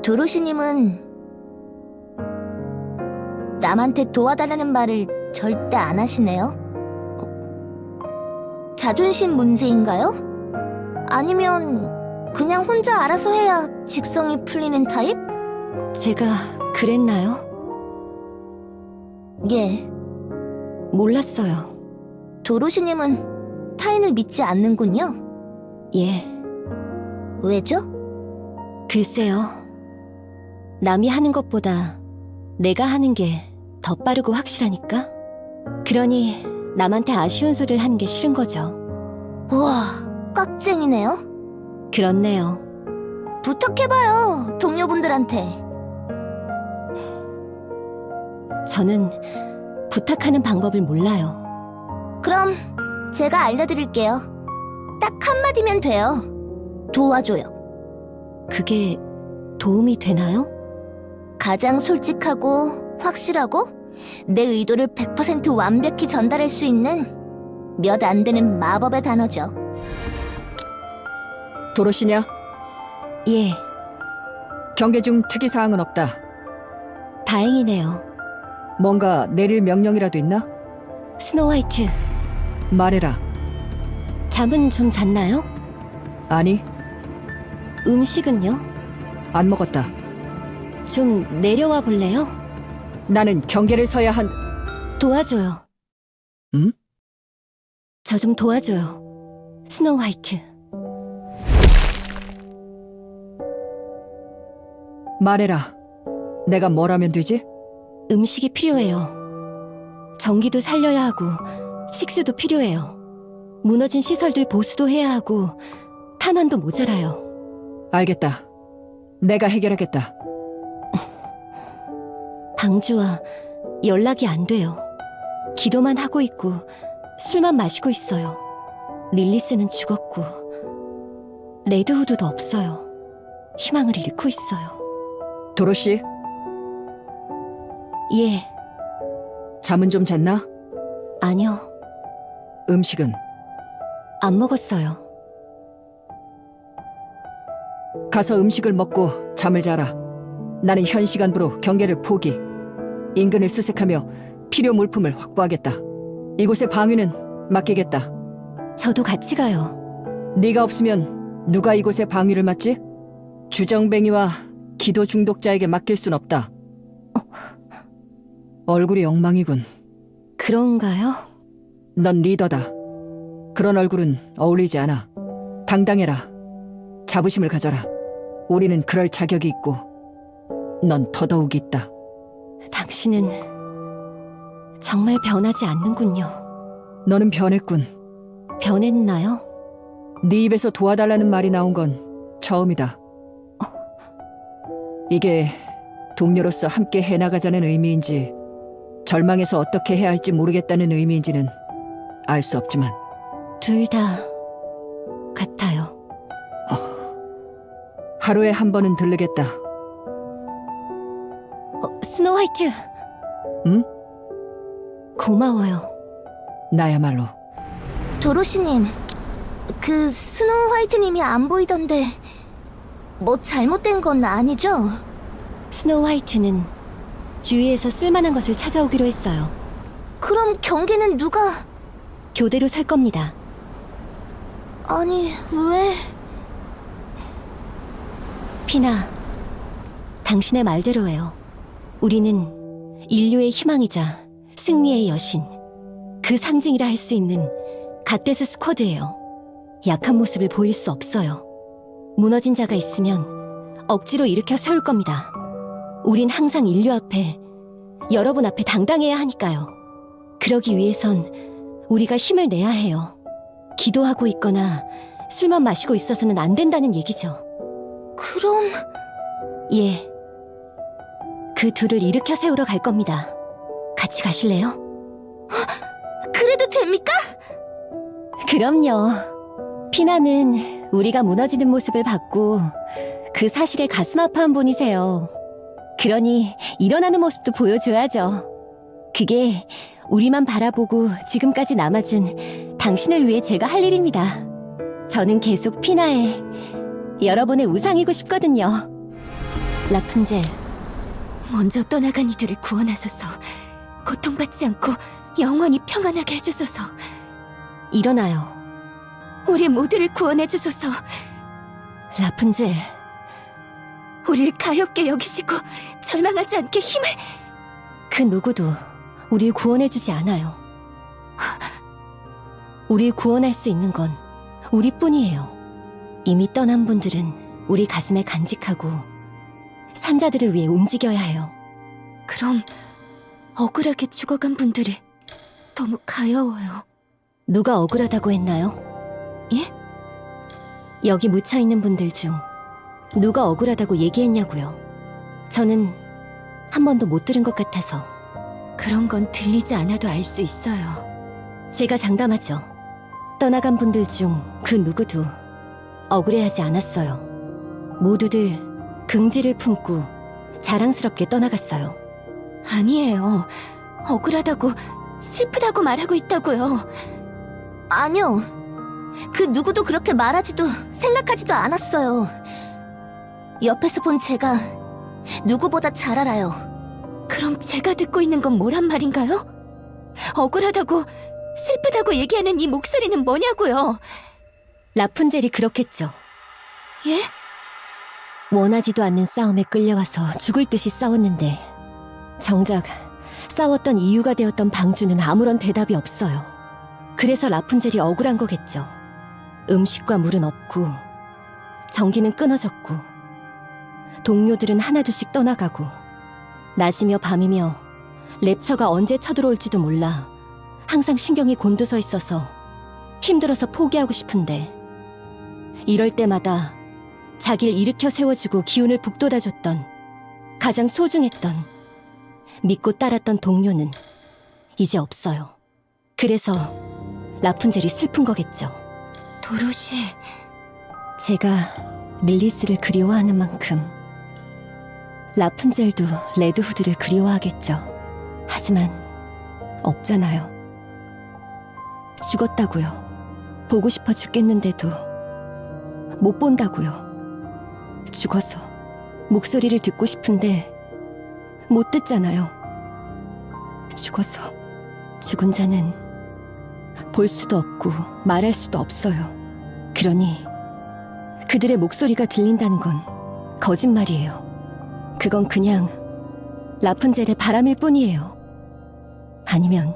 Speaker 3: 도로시님은 남한테 도와달라는 말을 절대 안 하시네요. 자존심 문제인가요? 아니면 그냥 혼자 알아서 해야 직성이 풀리는 타입?
Speaker 1: 제가 그랬나요?
Speaker 3: 예.
Speaker 1: 몰랐어요.
Speaker 3: 도로시님은 타인을 믿지 않는군요.
Speaker 1: 예,
Speaker 3: 왜죠?
Speaker 1: 글쎄요. 남이 하는 것보다 내가 하는 게 더 빠르고 확실하니까? 그러니 남한테 아쉬운 소리를 하는 게 싫은 거죠.
Speaker 3: 우와, 깍쟁이네요.
Speaker 1: 그렇네요.
Speaker 3: 부탁해봐요, 동료분들한테.
Speaker 1: 저는 부탁하는 방법을 몰라요.
Speaker 3: 그럼 제가 알려드릴게요. 딱 한마디면 돼요. 도와줘요.
Speaker 1: 그게 도움이 되나요?
Speaker 3: 가장 솔직하고 확실하고 내 의도를 100% 완벽히 전달할 수 있는 몇 안 되는 마법의 단어죠.
Speaker 2: 도로시냐?
Speaker 1: 예,
Speaker 2: 경계 중 특이사항은 없다.
Speaker 1: 다행이네요.
Speaker 2: 뭔가 내릴 명령이라도 있나?
Speaker 1: 스노우화이트,
Speaker 2: 말해라.
Speaker 1: 잠은 좀 잤나요?
Speaker 2: 아니,
Speaker 1: 음식은요?
Speaker 2: 안 먹었다.
Speaker 1: 좀 내려와 볼래요?
Speaker 2: 나는 경계를 서야 한...
Speaker 1: 도와줘요.
Speaker 2: 응?
Speaker 1: 저 좀 도와줘요. 스노우화이트.
Speaker 2: 말해라. 내가 뭘 하면 되지?
Speaker 1: 음식이 필요해요. 전기도 살려야 하고 식수도 필요해요. 무너진 시설들 보수도 해야 하고 탄환도 모자라요.
Speaker 2: 알겠다. 내가 해결하겠다.
Speaker 1: 방주와 연락이 안 돼요. 기도만 하고 있고 술만 마시고 있어요. 릴리스는 죽었고 레드후드도 없어요. 희망을 잃고 있어요.
Speaker 2: 도로시,
Speaker 1: 예,
Speaker 2: 잠은 좀 잤나?
Speaker 1: 아니요.
Speaker 2: 음식은?
Speaker 1: 안 먹었어요.
Speaker 2: 가서 음식을 먹고 잠을 자라. 나는 현 시간부로 경계를 포기. 인근을 수색하며 필요 물품을 확보하겠다. 이곳의 방위는 맡기겠다.
Speaker 1: 저도 같이 가요.
Speaker 2: 네가 없으면 누가 이곳의 방위를 맡지? 주정뱅이와 기도 중독자에게 맡길 순 없다. 얼굴이 엉망이군.
Speaker 1: 그런가요?
Speaker 2: 넌 리더다. 그런 얼굴은 어울리지 않아. 당당해라. 자부심을 가져라. 우리는 그럴 자격이 있고 넌 더더욱 있다.
Speaker 1: 당신은 정말 변하지 않는군요.
Speaker 2: 너는 변했군.
Speaker 1: 변했나요?
Speaker 2: 네 입에서 도와달라는 말이 나온 건 처음이다. 이게 동료로서 함께 해나가자는 의미인지 절망해서 어떻게 해야 할지 모르겠다는 의미인지는 알 수 없지만
Speaker 1: 둘 다 같아요.
Speaker 2: 하루에 한 번은 들르겠다.
Speaker 1: 스노우 화이트.
Speaker 2: 응?
Speaker 1: 고마워요.
Speaker 2: 나야말로.
Speaker 3: 도로시님, 그 스노우 화이트님이 안 보이던데 뭐 잘못된 건 아니죠?
Speaker 1: 스노우 화이트는 주위에서 쓸만한 것을 찾아오기로 했어요.
Speaker 3: 그럼 경계는 누가...
Speaker 1: 교대로 설 겁니다.
Speaker 3: 아니, 왜...
Speaker 1: 피나, 당신의 말대로예요. 우리는 인류의 희망이자 승리의 여신, 그 상징이라 할 수 있는 갓데스 스쿼드예요. 약한 모습을 보일 수 없어요. 무너진 자가 있으면 억지로 일으켜 세울 겁니다. 우린 항상 인류 앞에, 여러분 앞에 당당해야 하니까요. 그러기 위해선 우리가 힘을 내야 해요. 기도하고 있거나 술만 마시고 있어서는 안 된다는 얘기죠.
Speaker 3: 그럼...
Speaker 1: 예. 그 둘을 일으켜 세우러 갈 겁니다. 같이 가실래요?
Speaker 3: 그래도 됩니까?
Speaker 1: 그럼요. 피나는 우리가 무너지는 모습을 봤고 그 사실에 가슴 아파한 분이세요. 그러니 일어나는 모습도 보여줘야죠. 그게 우리만 바라보고 지금까지 남아준 당신을 위해 제가 할 일입니다. 저는 계속 피나의, 여러분의 우상이고 싶거든요. 라푼젤.
Speaker 4: 먼저 떠나간 이들을 구원하소서. 고통받지 않고 영원히 평안하게 해주소서.
Speaker 1: 일어나요.
Speaker 4: 우리 모두를 구원해주소서.
Speaker 1: 라푼젤.
Speaker 4: 우리를 가엾게 여기시고 절망하지 않게 힘을...
Speaker 1: 그 누구도 우릴 구원해주지 않아요. 우릴 구원할 수 있는 건 우리뿐이에요. 이미 떠난 분들은 우리 가슴에 간직하고 산자들을 위해 움직여야 해요.
Speaker 4: 그럼 억울하게 죽어간 분들이 너무 가여워요.
Speaker 1: 누가 억울하다고 했나요?
Speaker 4: 예?
Speaker 1: 여기 묻혀있는 분들 중 누가 억울하다고 얘기했냐고요. 저는 한 번도 못 들은 것 같아서.
Speaker 4: 그런 건 들리지 않아도 알 수 있어요.
Speaker 1: 제가 장담하죠. 떠나간 분들 중 그 누구도 억울해하지 않았어요. 모두들 긍지를 품고 자랑스럽게 떠나갔어요.
Speaker 4: 아니에요. 억울하다고, 슬프다고 말하고 있다고요.
Speaker 3: 아니요. 그 누구도 그렇게 말하지도 생각하지도 않았어요. 옆에서 본 제가 누구보다 잘 알아요.
Speaker 4: 그럼 제가 듣고 있는 건 뭐란 말인가요? 억울하다고, 슬프다고 얘기하는 이 목소리는 뭐냐고요?
Speaker 1: 라푼젤이 그렇겠죠.
Speaker 4: 예?
Speaker 1: 원하지도 않는 싸움에 끌려와서 죽을 듯이 싸웠는데 정작 싸웠던 이유가 되었던 방주는 아무런 대답이 없어요. 그래서 라푼젤이 억울한 거겠죠. 음식과 물은 없고 전기는 끊어졌고 동료들은 하나둘씩 떠나가고 낮이며 밤이며 랩처가 언제 쳐들어올지도 몰라 항상 신경이 곤두서 있어서 힘들어서 포기하고 싶은데 이럴 때마다 자기를 일으켜 세워주고 기운을 북돋아줬던 가장 소중했던 믿고 따랐던 동료는 이제 없어요. 그래서 라푼젤이 슬픈 거겠죠.
Speaker 4: 도로시,
Speaker 1: 제가 릴리스를 그리워하는 만큼 라푼젤도 레드후드를 그리워하겠죠. 하지만 없잖아요. 죽었다고요. 보고 싶어 죽겠는데도 못 본다고요. 죽어서 목소리를 듣고 싶은데 못 듣잖아요. 죽어서 죽은 자는 볼 수도 없고 말할 수도 없어요. 그러니 그들의 목소리가 들린다는 건 거짓말이에요. 그건 그냥 라푼젤의 바람일 뿐이에요. 아니면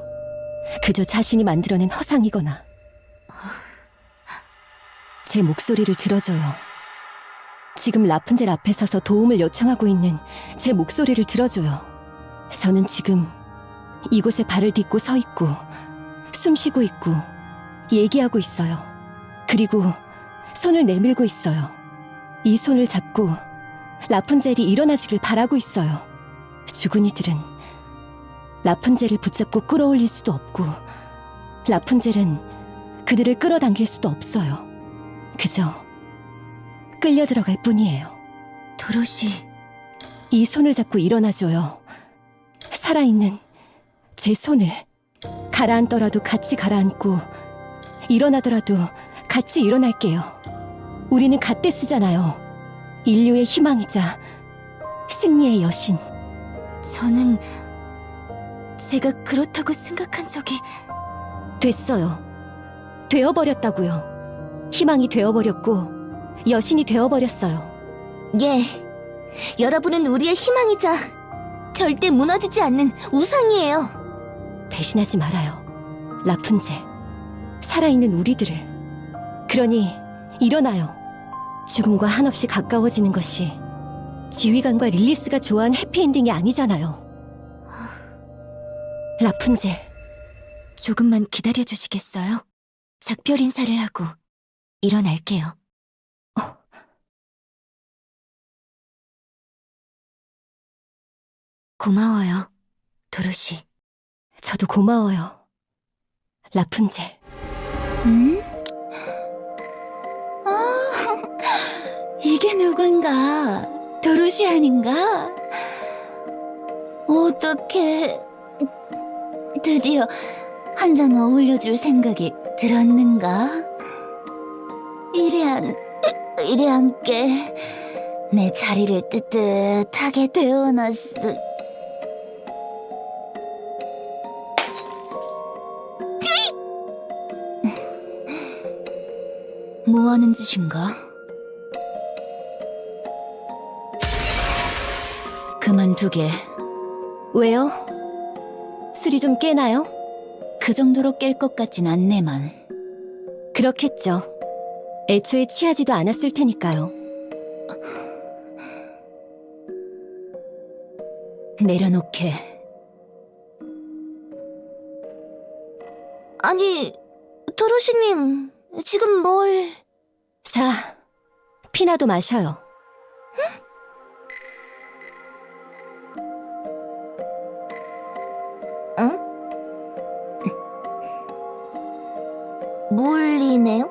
Speaker 1: 그저 자신이 만들어낸 허상이거나. 제 목소리를 들어줘요. 지금 라푼젤 앞에 서서 도움을 요청하고 있는 제 목소리를 들어줘요. 저는 지금 이곳에 발을 딛고 서 있고 숨 쉬고 있고 얘기하고 있어요. 그리고 손을 내밀고 있어요. 이 손을 잡고 라푼젤이 일어나주길 바라고 있어요. 죽은 이들은 라푼젤을 붙잡고 끌어올릴 수도 없고 라푼젤은 그들을 끌어당길 수도 없어요. 그저 끌려 들어갈 뿐이에요.
Speaker 4: 도로시,
Speaker 1: 이 손을 잡고 일어나줘요. 살아있는 제 손을. 가라앉더라도 같이 가라앉고 일어나더라도 같이 일어날게요. 우리는 갓데스잖아요. 인류의 희망이자 승리의 여신.
Speaker 4: 저는 제가 그렇다고 생각한 적이...
Speaker 1: 됐어요. 되어버렸다고요. 희망이 되어버렸고 여신이 되어버렸어요.
Speaker 3: 예, 여러분은 우리의 희망이자 절대 무너지지 않는 우상이에요.
Speaker 1: 배신하지 말아요. 라푼젤. 살아있는 우리들을. 그러니 일어나요. 죽음과 한없이 가까워지는 것이 지휘관과 릴리스가 좋아하는 해피엔딩이 아니잖아요. 라푼젤.
Speaker 4: 조금만 기다려주시겠어요? 작별 인사를 하고 일어날게요. 고마워요, 도로시.
Speaker 1: 저도 고마워요. 라푼젤.
Speaker 4: 이게 누군가? 도로시 아닌가? 어떡해. 드디어 한 잔 어울려줄 생각이 들었는가? 이리 앉게. 내 자리를 뜨뜻하게 데워놨어. 뭐하는 짓인가? 그만두게.
Speaker 1: 왜요? 술이 좀 깨나요?
Speaker 4: 그 정도로 깰 것 같진 않네만.
Speaker 1: 그렇겠죠. 애초에 취하지도 않았을 테니까요.
Speaker 4: 내려놓게.
Speaker 3: 아니, 도로시님, 지금 뭘...
Speaker 1: 자, 피나도 마셔요.
Speaker 3: 응? 물이네요?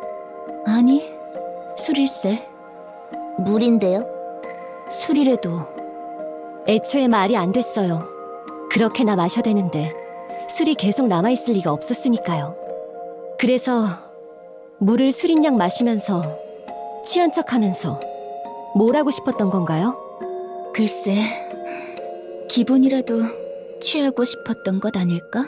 Speaker 4: 아니, 술일세.
Speaker 3: 물인데요?
Speaker 4: 술이래도
Speaker 1: 애초에 말이 안 됐어요. 그렇게나 마셔대는데 술이 계속 남아있을 리가 없었으니까요. 그래서 물을 술인 양 마시면서 취한 척하면서 뭘 하고 싶었던 건가요?
Speaker 4: 글쎄, 기분이라도 취하고 싶었던 것 아닐까?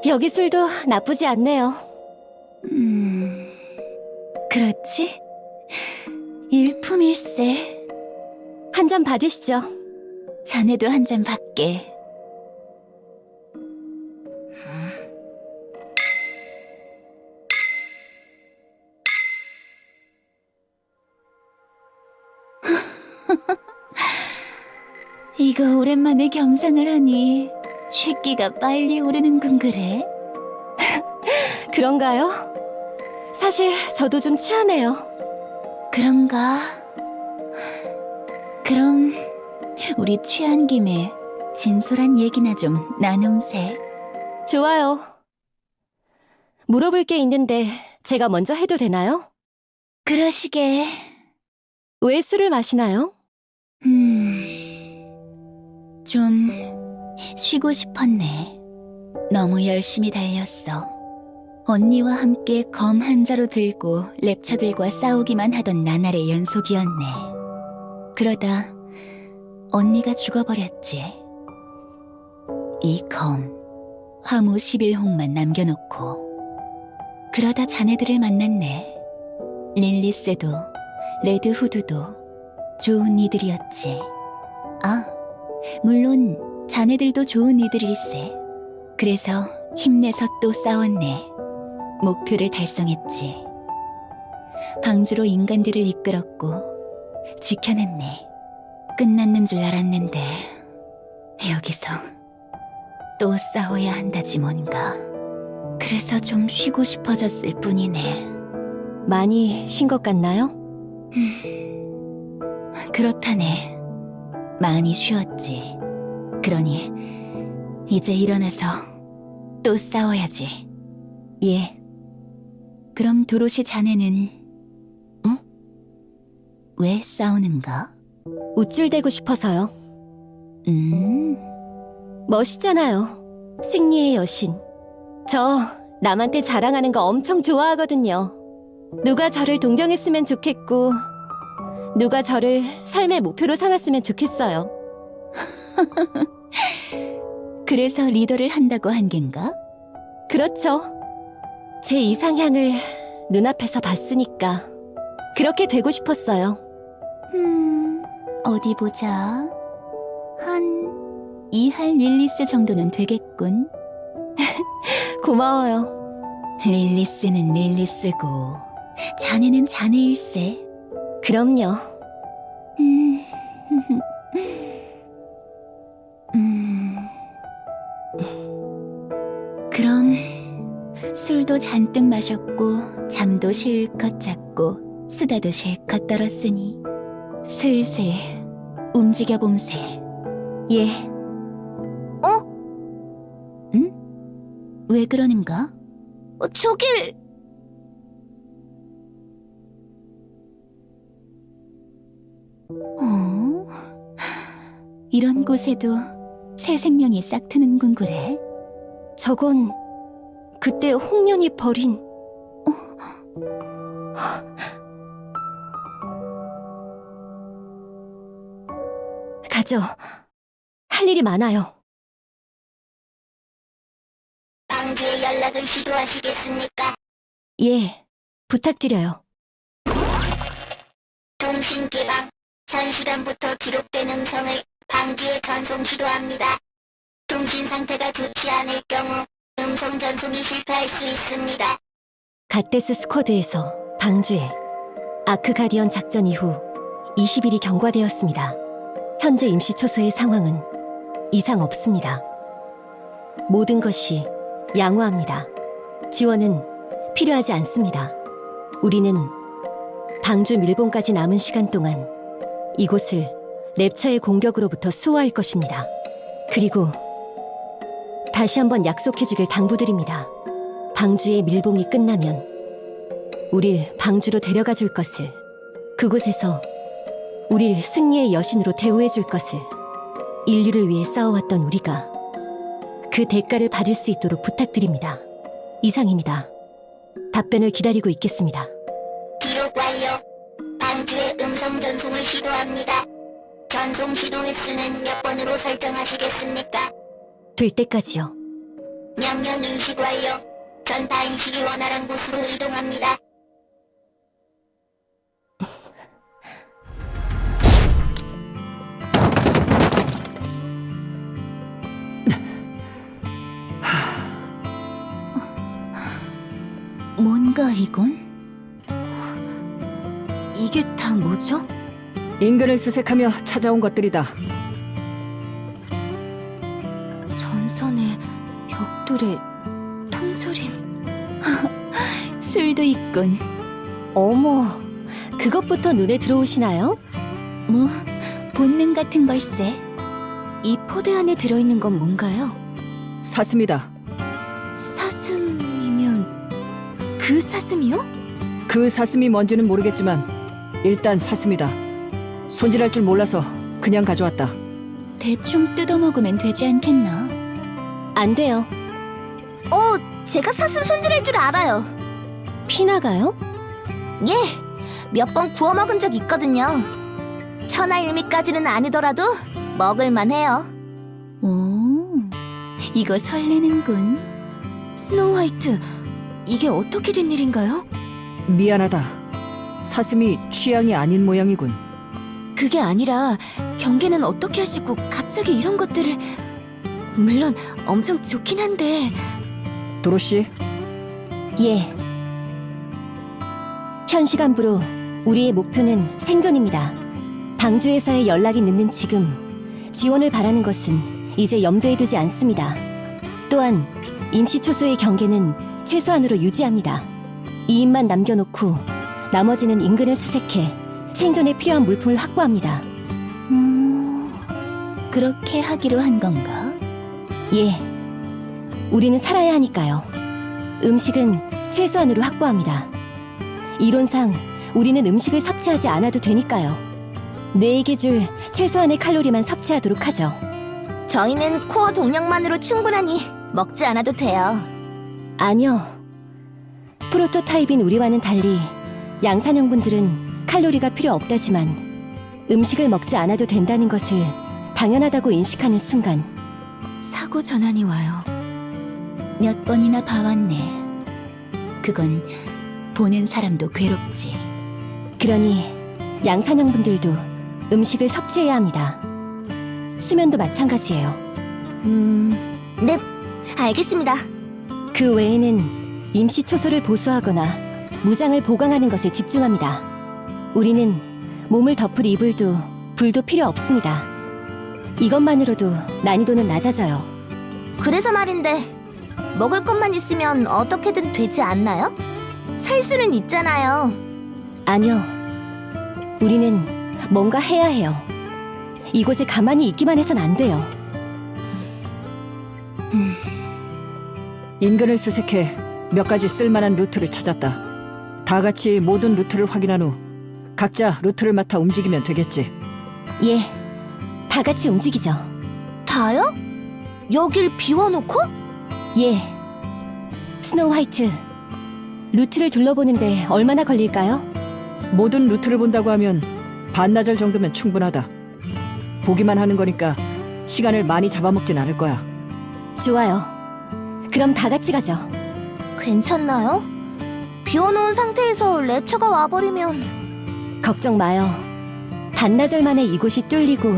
Speaker 1: 여기 술도 나쁘지 않네요.
Speaker 4: 그렇지? 일품일세.
Speaker 1: 한 잔 받으시죠.
Speaker 4: 자네도 한 잔 받게. 이거 오랜만에 겸상을 하니 취기가 빨리 오르는군 그래?
Speaker 1: 그런가요? 사실 저도 좀 취하네요.
Speaker 4: 그런가? 그럼 우리 취한 김에 진솔한 얘기나 좀 나눔세.
Speaker 1: 좋아요. 물어볼 게 있는데 제가 먼저 해도 되나요?
Speaker 4: 그러시게.
Speaker 1: 왜 술을 마시나요?
Speaker 4: 좀 쉬고 싶었네. 너무 열심히 달렸어. 언니와 함께 검 한 자루 들고 랩처들과 싸우기만 하던 나날의 연속이었네. 그러다 언니가 죽어버렸지.
Speaker 1: 이 검, 화무 11홍만 남겨놓고. 그러다 자네들을 만났네. 릴리스도 레드후드도 좋은 이들이었지. 아, 물론 자네들도 좋은 이들일세. 그래서 힘내서 또 싸웠네. 목표를 달성했지. 방주로 인간들을 이끌었고 지켜냈네. 끝났는 줄 알았는데 여기서 또 싸워야 한다지 뭔가. 그래서 좀 쉬고 싶어졌을 뿐이네.
Speaker 4: 많이 쉰 것 같나요?
Speaker 1: 그렇다네. 많이 쉬었지. 그러니 이제 일어나서 또 싸워야지.
Speaker 4: 예.
Speaker 1: 그럼 도로시 자네는 왜 싸우는가?
Speaker 4: 우쭐대고 싶어서요.
Speaker 1: 음,
Speaker 4: 멋있잖아요. 승리의 여신. 저 남한테 자랑하는 거 엄청 좋아하거든요. 누가 저를 동경했으면 좋겠고, 누가 저를 삶의 목표로 삼았으면 좋겠어요.
Speaker 1: 그래서 리더를 한다고 한 겐가?
Speaker 4: 그렇죠. 제 이상향을 눈앞에서 봤으니까 그렇게 되고 싶었어요.
Speaker 1: 어디 보자. 한 2할 릴리스 정도는 되겠군.
Speaker 4: 고마워요.
Speaker 1: 릴리스는 릴리스고 자네는 자네일세.
Speaker 4: 그럼요.
Speaker 1: 음, 음. 그럼 술도 잔뜩 마셨고 잠도 실컷 잤고 수다도 실컷 떨었으니 슬슬 움직여봄세.
Speaker 4: 예.
Speaker 1: 응? 왜 그러는가?
Speaker 3: 저길
Speaker 1: 이런 곳에도 새 생명이 싹 트는군 그래.
Speaker 4: 저건 그때 홍련이 버린 가죠. 할 일이 많아요.
Speaker 3: 방주에 연락을 시도하시겠습니까?
Speaker 4: 예, 부탁드려요.
Speaker 3: 통신 개방. 현 시간부터 기록된 음성을 방주에 전송 시도합니다. 통신 상태가 좋지 않을 경우 음성 전송이 실패할 수 있습니다.
Speaker 4: 갓데스 스쿼드에서 방주에 아크 가디언 작전 이후 20일이 경과되었습니다. 현재 임시 초소의 상황은 이상 없습니다. 모든 것이 양호합니다. 지원은 필요하지 않습니다. 우리는 방주 밀봉까지 남은 시간 동안 이곳을 랩처의 공격으로부터 수호할 것입니다. 그리고 다시 한번 약속해주길 당부드립니다. 방주의 밀봉이 끝나면 우릴 방주로 데려가 줄 것을, 그곳에서 우릴 승리의 여신으로 대우해 줄 것을, 인류를 위해 싸워왔던 우리가 그 대가를 받을 수 있도록 부탁드립니다. 이상입니다. 답변을 기다리고 있겠습니다.
Speaker 3: 기록 완료. 방주의 음성 전송을 시도합니다. 전송 시도 횟수는 몇 번으로 설정하시겠습니까?
Speaker 4: 될 때까지요.
Speaker 3: 명령 인식 완료. 전파 인식이 원활한 곳으로 이동합니다.
Speaker 1: 뭔가 이건?
Speaker 4: 이게 다 뭐죠?
Speaker 2: 인근을 수색하며 찾아온 것들이다.
Speaker 4: 전선의 벽돌의 통조림.
Speaker 1: 술도 있군.
Speaker 4: 어머, 그것부터 눈에 들어오시나요?
Speaker 1: 뭐 본능 같은 걸세.
Speaker 4: 이 포대 안에 들어있는 건 뭔가요?
Speaker 2: 사슴이다.
Speaker 4: 사슴이면 그 사슴이요?
Speaker 2: 그 사슴이 뭔지는 모르겠지만 일단 사슴이다. 손질할 줄 몰라서 그냥 가져왔다.
Speaker 1: 대충 뜯어먹으면 되지 않겠나?
Speaker 4: 안 돼요.
Speaker 3: 제가 사슴 손질할 줄 알아요.
Speaker 4: 피나가요?
Speaker 3: 예, 몇 번 구워 먹은 적 있거든요. 천하일미까지는 아니더라도 먹을만 해요.
Speaker 1: 오, 이거 설레는군.
Speaker 3: 스노우 화이트, 이게 어떻게 된 일인가요?
Speaker 2: 미안하다. 사슴이 취향이 아닌 모양이군.
Speaker 3: 그게 아니라 경계는 어떻게 하시고 갑자기 이런 것들을... 물론 엄청 좋긴 한데...
Speaker 2: 도로시,
Speaker 4: 예. 현 시간부로 우리의 목표는 생존입니다. 방주에서의 연락이 늦는 지금 지원을 바라는 것은 이제 염두에 두지 않습니다. 또한 임시 초소의 경계는 최소한으로 유지합니다. 2인만 남겨놓고 나머지는 인근을 수색해 생존에 필요한 물품을 확보합니다.
Speaker 1: 그렇게 하기로 한 건가?
Speaker 4: 예. 우리는 살아야 하니까요. 음식은 최소한으로 확보합니다. 이론상 우리는 음식을 섭취하지 않아도 되니까요. 뇌에게 줄 최소한의 칼로리만 섭취하도록 하죠.
Speaker 3: 저희는 코어 동력만으로 충분하니 먹지 않아도 돼요.
Speaker 4: 아니요. 프로토타입인 우리와는 달리 양산형분들은 칼로리가 필요 없다지만 음식을 먹지 않아도 된다는 것을 당연하다고 인식하는 순간
Speaker 3: 사고 전환이 와요.
Speaker 1: 몇 번이나 봐왔네. 그건 보는 사람도 괴롭지.
Speaker 4: 그러니 양산형분들도 음식을 섭취해야 합니다. 수면도 마찬가지예요.
Speaker 3: 네, 알겠습니다.
Speaker 4: 그 외에는 임시 초소를 보수하거나 무장을 보강하는 것에 집중합니다. 우리는 몸을 덮을 이불도 불도 필요 없습니다. 이것만으로도 난이도는 낮아져요.
Speaker 3: 그래서 말인데 먹을 것만 있으면 어떻게든 되지 않나요? 살 수는 있잖아요.
Speaker 4: 아니요. 우리는 뭔가 해야 해요. 이곳에 가만히 있기만 해선 안 돼요.
Speaker 2: 인근을 수색해 몇 가지 쓸만한 루트를 찾았다. 다 같이 모든 루트를 확인한 후 각자 루트를 맡아 움직이면 되겠지.
Speaker 4: 예. 다 같이 움직이죠.
Speaker 3: 다요? 여길 비워놓고?
Speaker 4: 예. 스노우 화이트. 루트를 둘러보는데 얼마나 걸릴까요?
Speaker 2: 모든 루트를 본다고 하면 반나절 정도면 충분하다. 보기만 하는 거니까 시간을 많이 잡아먹진 않을 거야.
Speaker 4: 좋아요. 그럼 다 같이 가죠.
Speaker 3: 괜찮나요? 비워놓은 상태에서 랩처가 와버리면...
Speaker 4: 걱정 마요. 반나절 만에 이곳이 뚫리고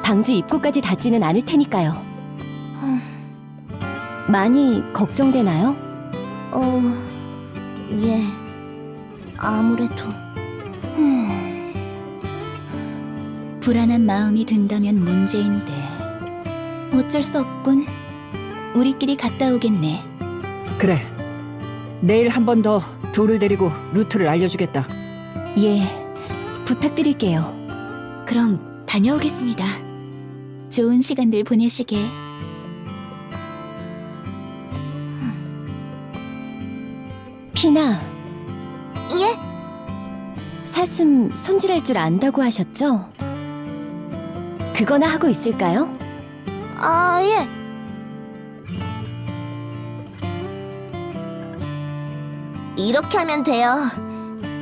Speaker 4: 방주 입구까지 닿지는 않을 테니까요. 많이 걱정되나요?
Speaker 3: 예. 아무래도...
Speaker 1: 불안한 마음이 든다면 문제인데 어쩔 수 없군. 우리끼리 갔다 오겠네.
Speaker 2: 그래. 내일 한 번 더 둘을 데리고 루트를 알려주겠다.
Speaker 4: 예. 부탁드릴게요.
Speaker 1: 그럼 다녀오겠습니다. 좋은 시간들 보내시게.
Speaker 4: 피나,
Speaker 3: 예?
Speaker 4: 사슴 손질할 줄 안다고 하셨죠? 그거나 하고 있을까요?
Speaker 3: 아, 예. 이렇게 하면 돼요.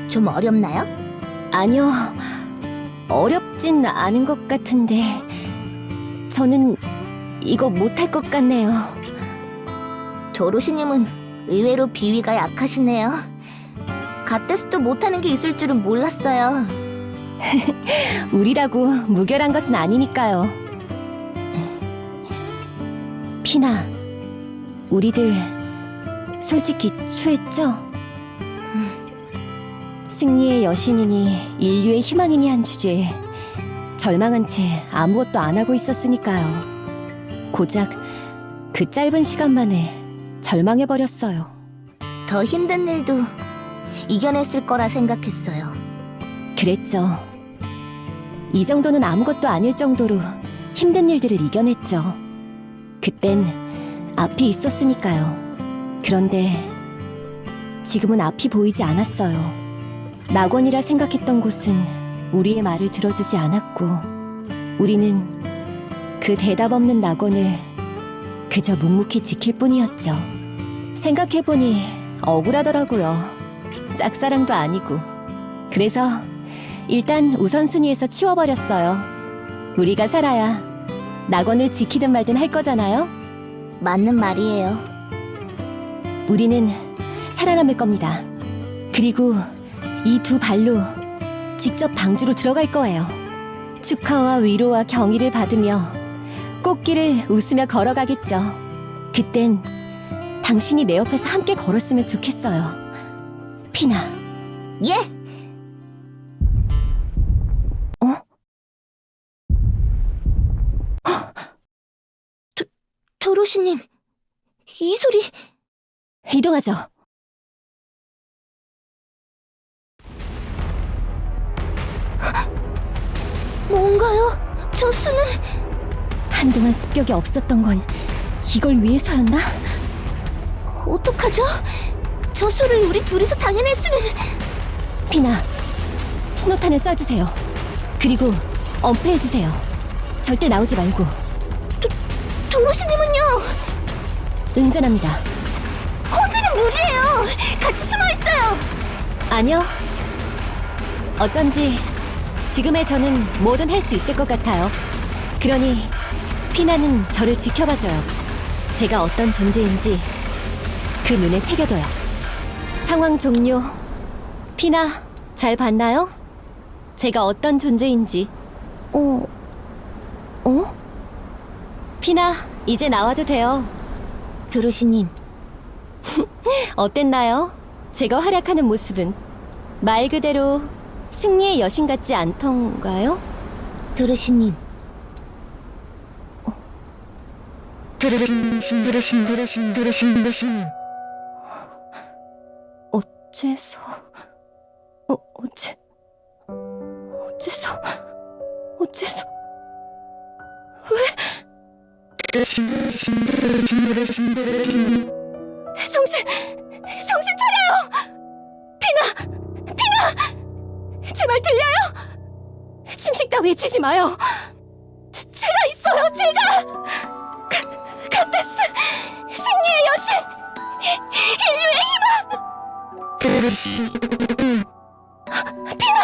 Speaker 3: 좀 어렵나요?
Speaker 4: 아니요. 어렵진 않은 것 같은데 저는 이거 못할 것 같네요.
Speaker 3: 도로시님은 의외로 비위가 약하시네요. 갓데스도 못하는 게 있을 줄은 몰랐어요.
Speaker 4: 우리라고 무결한 것은 아니니까요. 피나, 우리들 솔직히 추했죠? 승리의 여신이니 인류의 희망이니 한 주제에 절망한 채 아무것도 안 하고 있었으니까요. 고작 그 짧은 시간 만에 절망해버렸어요.
Speaker 3: 더 힘든 일도 이겨냈을 거라 생각했어요.
Speaker 4: 그랬죠. 이 정도는 아무것도 아닐 정도로 힘든 일들을 이겨냈죠. 그땐 앞이 있었으니까요. 그런데 지금은 앞이 보이지 않았어요. 낙원이라 생각했던 곳은 우리의 말을 들어주지 않았고 우리는 그 대답 없는 낙원을 그저 묵묵히 지킬 뿐이었죠. 생각해보니 억울하더라고요. 짝사랑도 아니고. 그래서 일단 우선순위에서 치워버렸어요. 우리가 살아야 낙원을 지키든 말든 할 거잖아요.
Speaker 3: 맞는 말이에요.
Speaker 4: 우리는 살아남을 겁니다. 그리고 이 두 발로 직접 방주로 들어갈 거예요. 축하와 위로와 경의를 받으며 꽃길을 웃으며 걸어가겠죠. 그땐 당신이 내 옆에서 함께 걸었으면 좋겠어요. 피나.
Speaker 3: 예! 도로시님, 이 소리...
Speaker 4: 이동하죠.
Speaker 3: 뭔가요? 저 수는...
Speaker 4: 한동안 습격이 없었던 건 이걸 위해서였나?
Speaker 3: 어떡하죠? 저 수를 우리 둘이서 당해낼 수는...
Speaker 4: 피나, 신호탄을 쏴주세요. 그리고 엄폐해주세요. 절대 나오지 말고.
Speaker 3: 도로시님은요?
Speaker 4: 응전합니다.
Speaker 3: 혼자는 무리예요. 같이 숨어있어요.
Speaker 4: 아니요. 어쩐지 지금의 저는 뭐든 할 수 있을 것 같아요. 그러니 피나는 저를 지켜봐줘요. 제가 어떤 존재인지 그 눈에 새겨둬요. 상황 종료. 피나, 잘 봤나요? 제가 어떤 존재인지. 어? 피나, 이제 나와도 돼요.
Speaker 3: 도로시님,
Speaker 4: 어땠나요? 제가 활약하는 모습은 말 그대로 승리의 여신 같지 않던가요?
Speaker 3: 도로시님.
Speaker 4: 어째서... 어째서... 정신 차려요! 피나! 제 말 들려요? 침식 따위 외치지 마요. 제가 있어요, 제가! 카테스! 승리의 여신! 인류의 희망! 피나!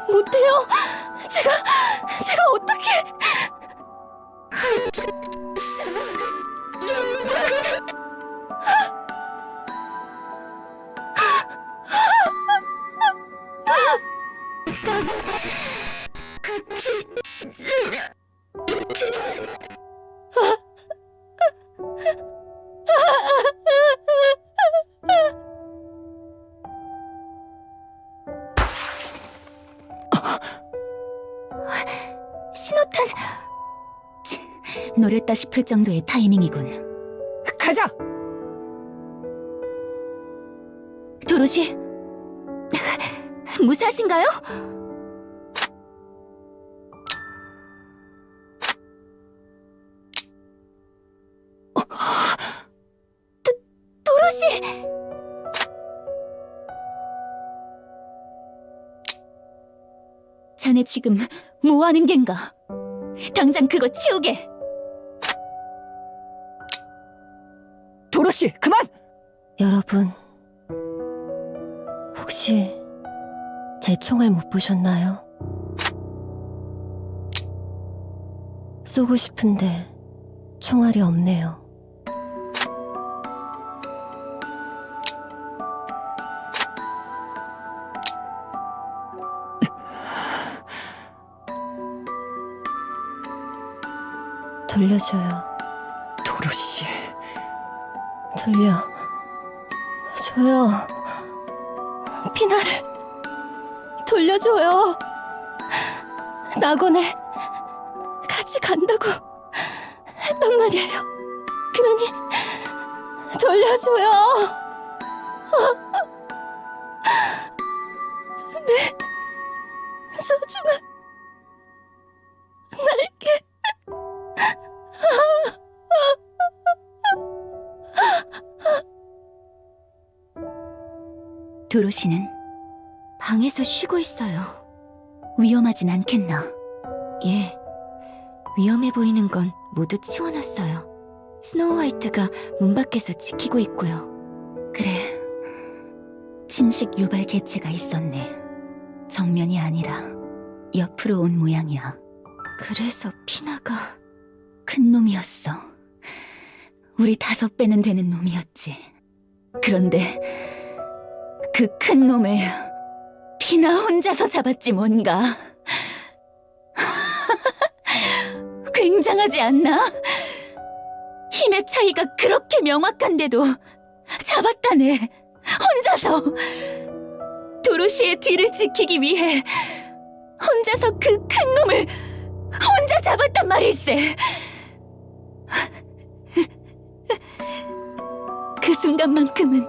Speaker 4: 못해요. 제가 어떻게...
Speaker 3: 신호탄...
Speaker 1: 노렸다 싶을 정도의 타이밍이군.
Speaker 2: 가자!
Speaker 1: 도로시, 무사하신가요?
Speaker 3: 도로시!
Speaker 1: 자네 지금 뭐하는 겐가? 당장 그거 치우게!
Speaker 2: 도로시, 그만!
Speaker 4: 여러분, 혹시 제 총알 못 보셨나요? 쏘고 싶은데 총알이 없네요. 돌려줘요.
Speaker 2: 도로시...
Speaker 4: 줘요. 피나를 돌려줘요. 낙원에 같이 간다고 했단 말이에요. 그러니 돌려줘요. 내 소중한 날개.
Speaker 1: 도로시는 방에서 쉬고 있어요. 위험하진 않겠나? 예, 위험해 보이는 건 모두 치워놨어요. 스노우 화이트가 문 밖에서 지키고 있고요. 침식 유발 개체가 있었네. 정면이 아니라 옆으로 온 모양이야.
Speaker 3: 그래서 피나가...
Speaker 1: 큰 놈이었어. 우리 5배는 되는 놈이었지. 그런데 그 큰 놈을 피나 혼자서 잡았지 뭔가. 굉장하지 않나? 힘의 차이가 그렇게 명확한데도 잡았다네. 혼자서. 도로시의 뒤를 지키기 위해 혼자서 그 큰 놈을 혼자 잡았단 말일세. 그 순간만큼은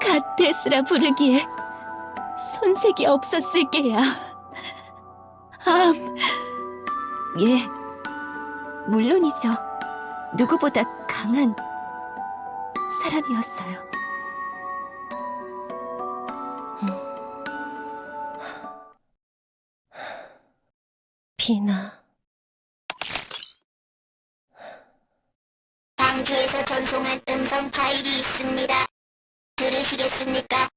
Speaker 1: 갓데스라 부르기에 손색이 없었을 게야.
Speaker 3: 예, 물론이죠. 누구보다 강한 사람이었어요.
Speaker 4: 피나.
Speaker 5: 방주에서 전송한 음성 파일이 있습니다. 들으시겠습니까?